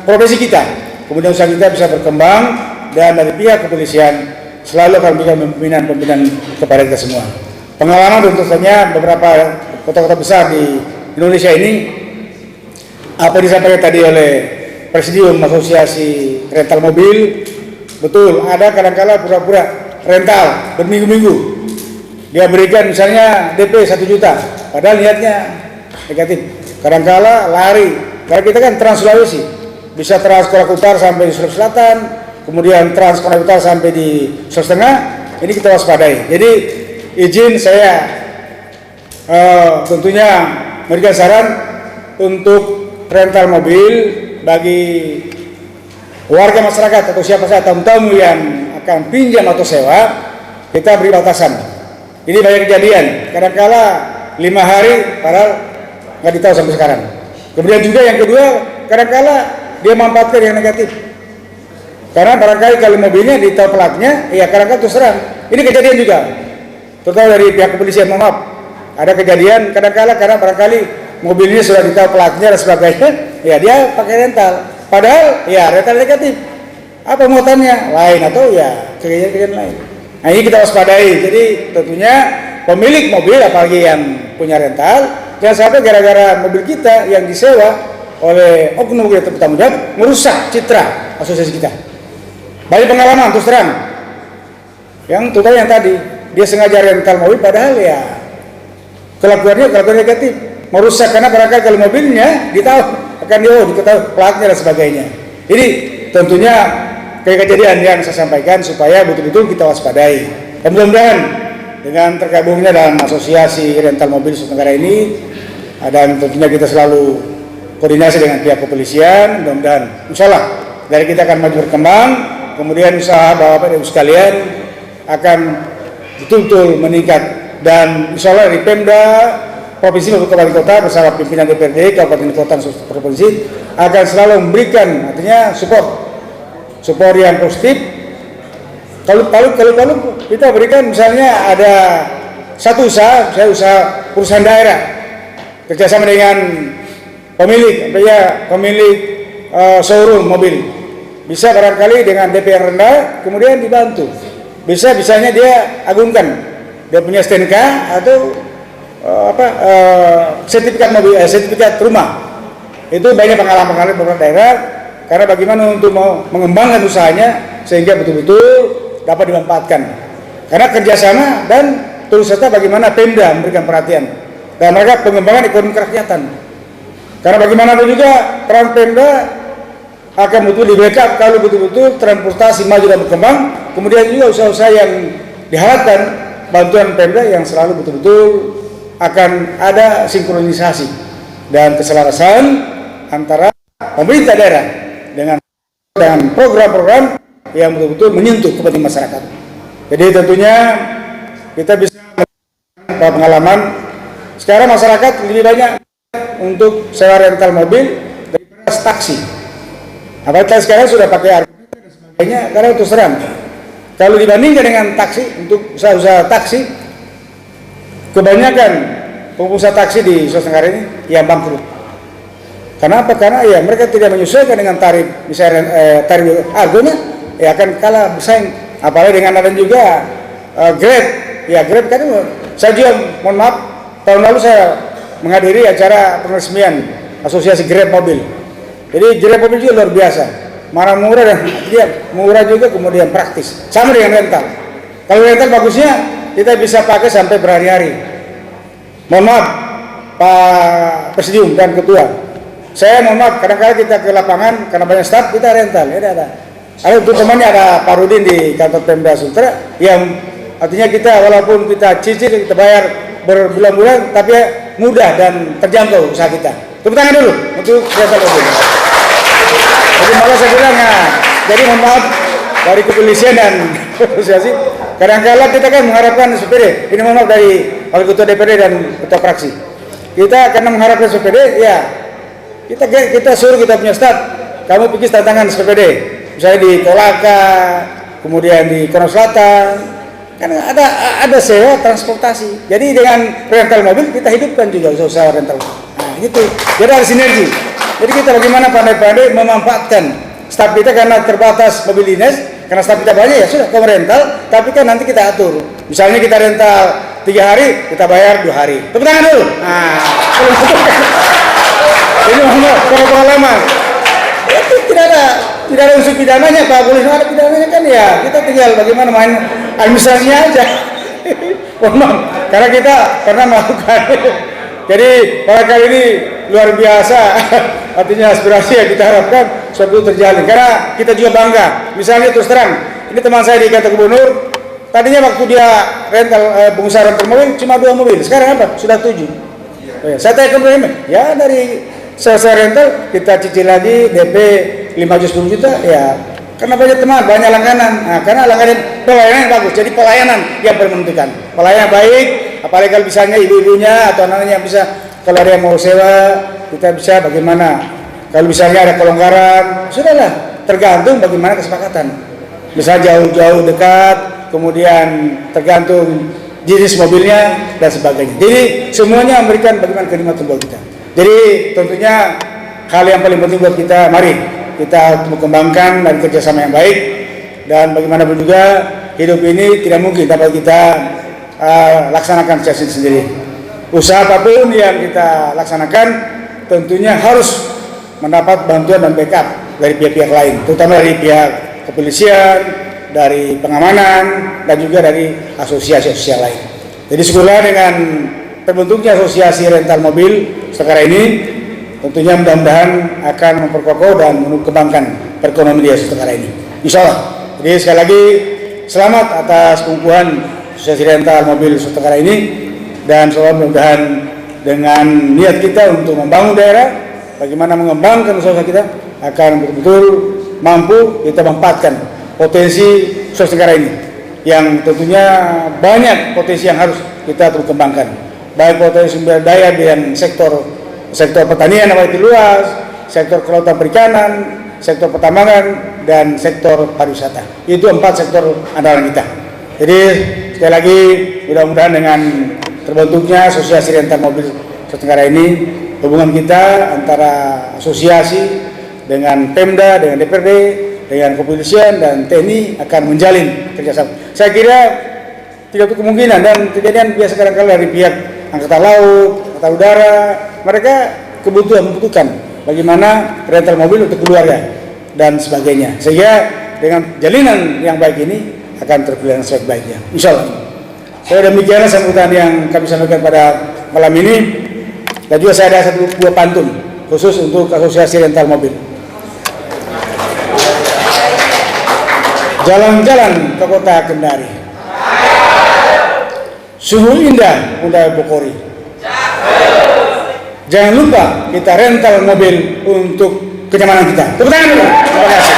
profesi kita, kemudian usaha kita bisa berkembang, dan dari pihak kepolisian selalu akan memberikan pembinaan kepada kita semua. Pengalaman tentu saja beberapa kota-kota besar di Indonesia ini, apa disampaikan tadi oleh Presidium Asosiasi Rental Mobil, betul, ada kadang-kala pura-pura rental berminggu-minggu. Dia berikan misalnya DP 1 juta, padahal niatnya negatif. Kadang-kala lari, karena kita kan Trans Sulawesi, bisa Trans Konakutar sampai di Sulawesi Selatan, kemudian Trans Konakutar sampai di Sulawesi Tengah, ini kita waspadai. Jadi izin saya tentunya memberikan saran untuk rental mobil bagi warga masyarakat atau siapa saja tamu-tamu yang akan pinjam atau sewa, kita beri batasan. Ini banyak kejadian, kadang-kala 5 hari padahal nggak ditahu sampai sekarang. Kemudian juga yang kedua, kadang-kala dia memanfaatkan yang negatif. Karena barangkali kalau mobilnya ditahu pelatnya, ya kadang-kala terus terang. Ini kejadian juga, terutama dari pihak kepolisian, maaf. Ada kejadian kadang-kala karena barangkali mobilnya sudah ditahu pelatnya dan sebagainya, ya dia pakai rental. Padahal ya rental negatif. Apa muatannya? Lain atau ya kejadian lain. Nah ini kita waspadai. Jadi tentunya pemilik mobil apalagi yang punya rental, jangan sampai gara-gara mobil kita yang disewa oleh oknum yang bertanggung jawab merusak citra asosiasi kita. Banyak pengalaman terus terang. Yang terutama yang tadi, dia sengaja rental mobil padahal ya kelakuan negatif, merusak karena barangkali kalau mobilnya ditahu akan diketahui platnya dan sebagainya. Jadi tentunya kayak kejadian yang saya sampaikan supaya betul-betul kita waspadai. Dan mudah-mudahan dengan tergabungnya dalam Asosiasi Rental Mobil Sulawesi Tenggara ini, dan tentunya kita selalu koordinasi dengan pihak kepolisian, mudah-mudahan insyaallah dari kita akan maju berkembang, kemudian usaha Bapak Ibu sekalian akan betul-betul meningkat, dan insyaallah dari Pemda Provinsi maupun Kabupaten Kota bersama pimpinan DPRD Kabupaten Kota dan Provinsi akan selalu memberikan artinya support yang positif. Kalau kita berikan misalnya ada satu usaha, misalnya usaha perusahaan daerah kerjasama dengan pemilik showroom mobil, bisa barangkali dengan DP yang rendah kemudian dibantu, bisanya dia agungkan dia punya STNK atau sertifikat mobil, sertifikat rumah. Itu banyak pengalaman beberapa daerah, karena bagaimana untuk mau mengembangkan usahanya sehingga betul-betul dapat dimanfaatkan. Karena kerjasama dan turut serta bagaimana Pemda memberikan perhatian dan mereka pengembangan ekonomi kerakyatan. Karena bagaimanapun juga peran Pemda akan betul di backup kalau betul-betul transportasi maju dan berkembang. Kemudian juga usaha-usaha yang diharapkan bantuan Pemda yang selalu betul-betul akan ada sinkronisasi dan keselarasan antara pemerintah daerah dengan program-program yang betul-betul menyentuh kepentingan masyarakat. Jadi tentunya kita bisa melakukan pengalaman. Sekarang masyarakat lebih banyak untuk sewa rental mobil daripada taksi. Apalagi sekarang sudah pakai argumen dan sebagainya, karena terus terang kalau dibandingkan dengan taksi, untuk usaha-usaha taksi, kebanyakan pengusaha taksi di Sulawesi Tenggara ini yang bangkrut. Kenapa? Karena ya mereka tidak menyesuaikan dengan tarif, misalnya tarif argonya, ya akan kalah bersaing. Apalagi dengan ada juga Grab, ya Grab kan saya juga, mohon maaf, tahun lalu saya menghadiri acara peresmian asosiasi Grab mobil. Jadi Grab mobil juga luar biasa. Mana murah dan dia murah juga, kemudian praktis. Sama dengan rental. Kalau rental bagusnya kita bisa pakai sampai berhari-hari. Mohon maaf Pak Presidium dan Ketua, saya mohon maaf kadang-kadang kita ke lapangan karena banyak staff kita rental. Ya ada. Ada temannya ada Pak Rudin di kantor Pemda Sultra yang artinya kita walaupun kita cicil kita bayar berbulan-bulan tapi mudah dan terjangkau usaha kita. Tepuk tangan dulu untuk rental mobil. Jadi malah saya bilang jadi mohon maaf dari kepolisian dan asosiasi, kadang-kadang kita kan mengharapkan SPD, ini mohon maaf dari Wakil Ketua DPRD dan Ketua Fraksi, kita karena mengharapkan SPD, ya kita suruh kita punya staf, kamu pikir tantangan SPD, misalnya di Kolaka, kemudian di Kono Selatan, kan ada sewa transportasi, jadi dengan rental mobil kita hidupkan juga usaha rental, nah gitu, jadi ada sinergi. Jadi kita bagaimana pandai-pandai memanfaatkan staf kita karena terbatas mobil dinas, karena staf kita banyak ya sudah kamu rental, tapi kan nanti kita atur. Misalnya kita rental 3 hari, kita bayar 2 hari. Tepuk tangan dulu. Nah, ini kalau pengalaman, itu tidak ada unsur pidananya, Pak Polisi ada pidananya kan ya. Kita tinggal bagaimana main administrasinya aja. Karena kita pernah melakukan. Jadi pada kali ini luar biasa, artinya aspirasi yang kita harapkan suatu terjalin. Karena kita juga bangga, misalnya terus terang, ini teman saya di kantor gubernur, tadinya waktu dia rental, pengusaha rental mobil cuma 2 mobil, sekarang apa? Sudah 7. Saya tanya ke mereka, ya dari selesai rental kita cicil lagi DP 5-10 juta, ya karena banyak teman, banyak langganan. Nah, karena langganan pelayanan bagus, jadi pelayanan yang paling menentukan. Pelayanan baik, apalagi kalau misalnya ibu-ibunya atau anak-anaknya bisa, kalau ada yang mau sewa, kita bisa bagaimana. Kalau misalnya ada kelonggaran, sudahlah, tergantung bagaimana kesepakatan. Misalnya jauh-jauh dekat, kemudian tergantung jenis mobilnya dan sebagainya. Jadi semuanya memberikan bagaimana kenikmatan buat kita. Jadi tentunya hal yang paling penting buat kita, mari kita mengembangkan dan kerjasama yang baik, dan bagaimanapun juga hidup ini tidak mungkin dapat kita laksanakan secara sendiri. Usaha apapun yang kita laksanakan tentunya harus mendapat bantuan dan backup dari pihak-pihak lain, terutama dari pihak kepolisian, dari pengamanan, dan juga dari asosiasi-asosiasi lain. Jadi sekolah dengan terbentuknya asosiasi rental mobil sekarang ini, tentunya mudah-mudahan akan memperkokoh dan mengembangkan perekonomian di Sulawesi Tenggara ini, insya Allah. Jadi sekali lagi selamat atas pengukuhan asosiasi rental mobil Sulawesi Tenggara ini, dan semoga mudah-mudahan dengan niat kita untuk membangun daerah, bagaimana mengembangkan usaha kita, akan betul-betul mampu kita manfaatkan potensi Sulawesi Tenggara ini, yang tentunya banyak potensi yang harus kita terus kembangkan, baik potensi sumber daya dan sektor pertanian yang makin luas, sektor kelautan perikanan, sektor pertambangan, dan sektor pariwisata. Itu 4 sektor andalan kita. Jadi sekali lagi mudah-mudahan dengan terbentuknya asosiasi rental mobil Sulawesi Tenggara ini, hubungan kita antara asosiasi dengan Pemda, dengan DPRD, dengan kepolisian dan TNI akan menjalin kerjasama. Saya kira tidak kemungkinan, dan kejadian biasa kadang-kadang dari pihak Angkatan Laut, Angkatan Udara, mereka membutuhkan bagaimana rental mobil untuk keluarga dan sebagainya. Sehingga dengan jalinan yang baik ini akan terpilih sebaik-baiknya, insya Allah. Saya demikianlah sambutan yang kami sampaikan pada malam ini, dan juga saya ada 1 buah pantun khusus untuk asosiasi rental mobil. Jalan-jalan ke kota Kendari, sungguh indah Bunda Bokori, jangan lupa kita rental mobil untuk kenyamanan kita. Tepuk tangan dulu. Terima kasih.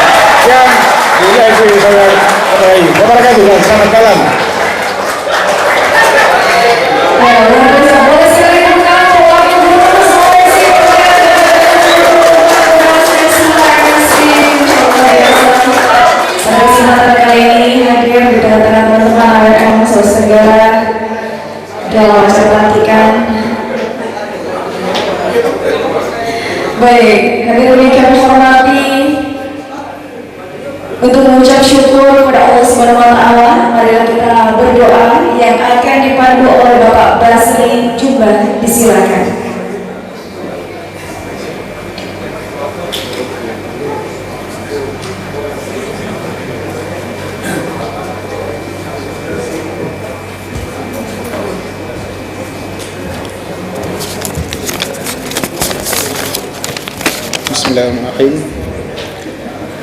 Yang dilakukan oleh wabarakatuh. Selamat malam. Kali ini hadir di tengah-tengah teman-teman AWM Sulawesi Tenggara dalam acara pelantikan. Baik, hadirin yang kami hormati, untuk mengucap syukur kepada Allah Subhanahu wa Ta'ala, marilah kita berdoa yang akan dipandu oleh Bapak Basri Jumlah. Disilakan. Bismillahirrahmanirrahim.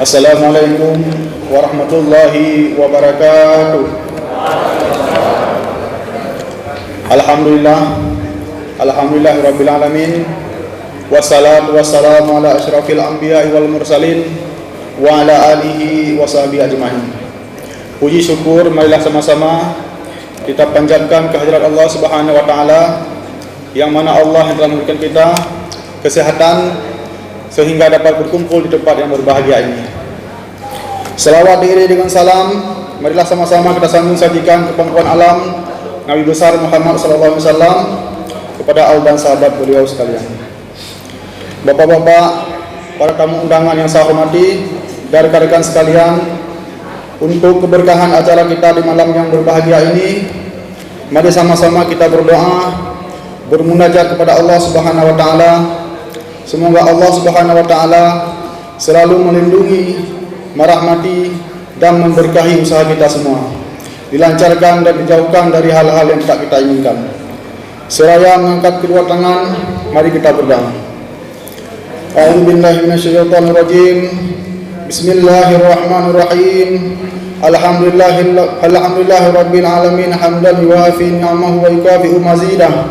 Assalamualaikum warahmatullahi wabarakatuh. Alhamdulillah rabbil alamin. Wassalatu wassalamu ala asyrafil anbiya'i wal mursalin wa ala alihi wa sahbihi ajmain. Puji syukur marilah sama-sama kita panjatkan kehadirat Allah Subhanahu wa taala, yang mana Allah yang telah memberikan kita kesehatan sehingga dapat berkumpul di tempat yang berbahagia ini. Selawat diiringi dengan salam, marilah sama-sama kita sambung sajikan ke pangkuan alam Nabi besar Muhammad SAW kepada Allah dan sahabat beliau sekalian. Bapak-bapak, para tamu undangan yang saya hormati, dan rekan-rekan sekalian, untuk keberkahan acara kita di malam yang berbahagia ini, mari sama-sama kita berdoa, bermunajat kepada Allah Subhanahu wa taala. Semoga Allah Subhanahu wa taala selalu melindungi, merahmati dan memberkahi usaha kita semua, dilancarkan dan dijauhkan dari hal-hal yang tak kita inginkan. Seraya mengangkat kedua tangan, mari kita berdoa. A'udzubillahi minasyaitonirrajim. Bismillahirrahmanirrahim. Alhamdulillahirabbil alamin hamdan yuwafi ni'amahu wa yukafi'u mazidah.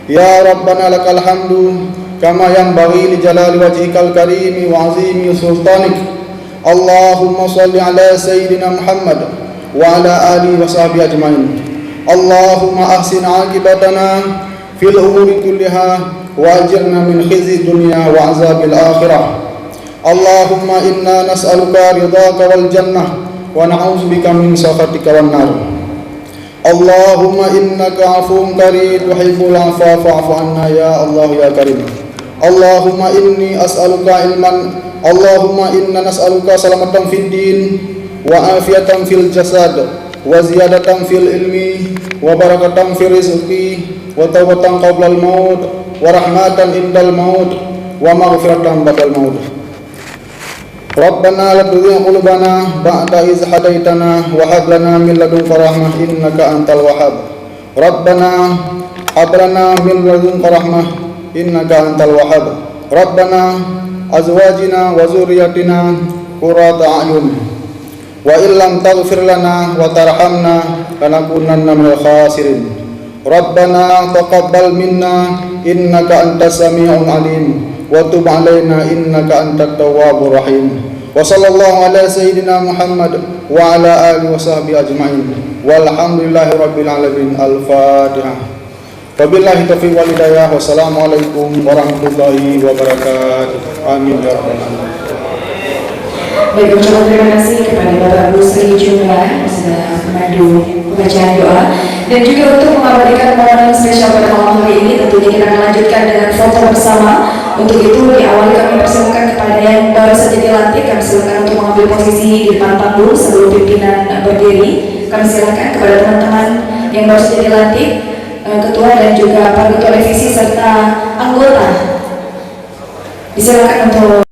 Ya Rabbana lakal hamdu kama yanbaghi li jalali wajhikal karimi wa azimi sultanik. Allahumma salli ala sayyidina Muhammad wa ala alihi wa sahbihi ajmain. Allahumma ahsin aqibatana fil umuri kulliha wa ajirna min khizyi dunya wa azabil akhirah. Allahumma inna nas'aluka ridhaka wal jannah wa na'udzubika min sakhatika wan nar. Allahumma innaka afuwwun karim tuhibbul afwa fa'fu anna ya Allah ya karim. Allahumma inni as'aluka ilman, Allahumma inna nas'aluka salamatan fid din wa afiyatan fil jasad wa ziyadatan fil ilmi wa barakatan fil rizqi wa tawbatan qabla al maut wa rahmatan indal maut wa maghfiratan ba'dal maut. Rabbana la tuzigh qulubana ba'da idh hadaitana wa hab lana min ladunka rahmah innaka antal wahhab. Rabbana hab lana min ladunka rahmah innaka antal wahhab. Rabbana azwajina wa zurriyyatina qurrata a'yun wa illam taghfir lana wa tarhamna lanakunanna minal khasirin. Rabbana taqabbal minna innaka antas sami'ul alim wa tub 'alaina innaka antat tawwabur rahim. Wa sallallahu ala sayyidina Muhammad wa ala alihi wa sahbihi ajmain. Walhamdulillahi rabbil alamin. Al-Fatihah. Wabillahi taufiq wal hidayah. Wassalamualaikum warahmatullahi wabarakatuh. Amin ya rabbal alamin. Baik, ucapan terima kasih kepada Bapak Basri Jumlah yang sudah memandu pembacaan doa, dan juga untuk mengabadikan momen spesial pada malam hari ini, tentunya kita akan lanjutkan dengan foto bersama. Untuk itu di awal kami persilakan kepada yang baru saja dilantik, kami silakan untuk mengambil posisi di depan panggung sebelum pimpinan berdiri. Kami silakan kepada teman-teman yang baru saja dilantik, ketua dan juga panitia televisi serta anggota, disilakan untuk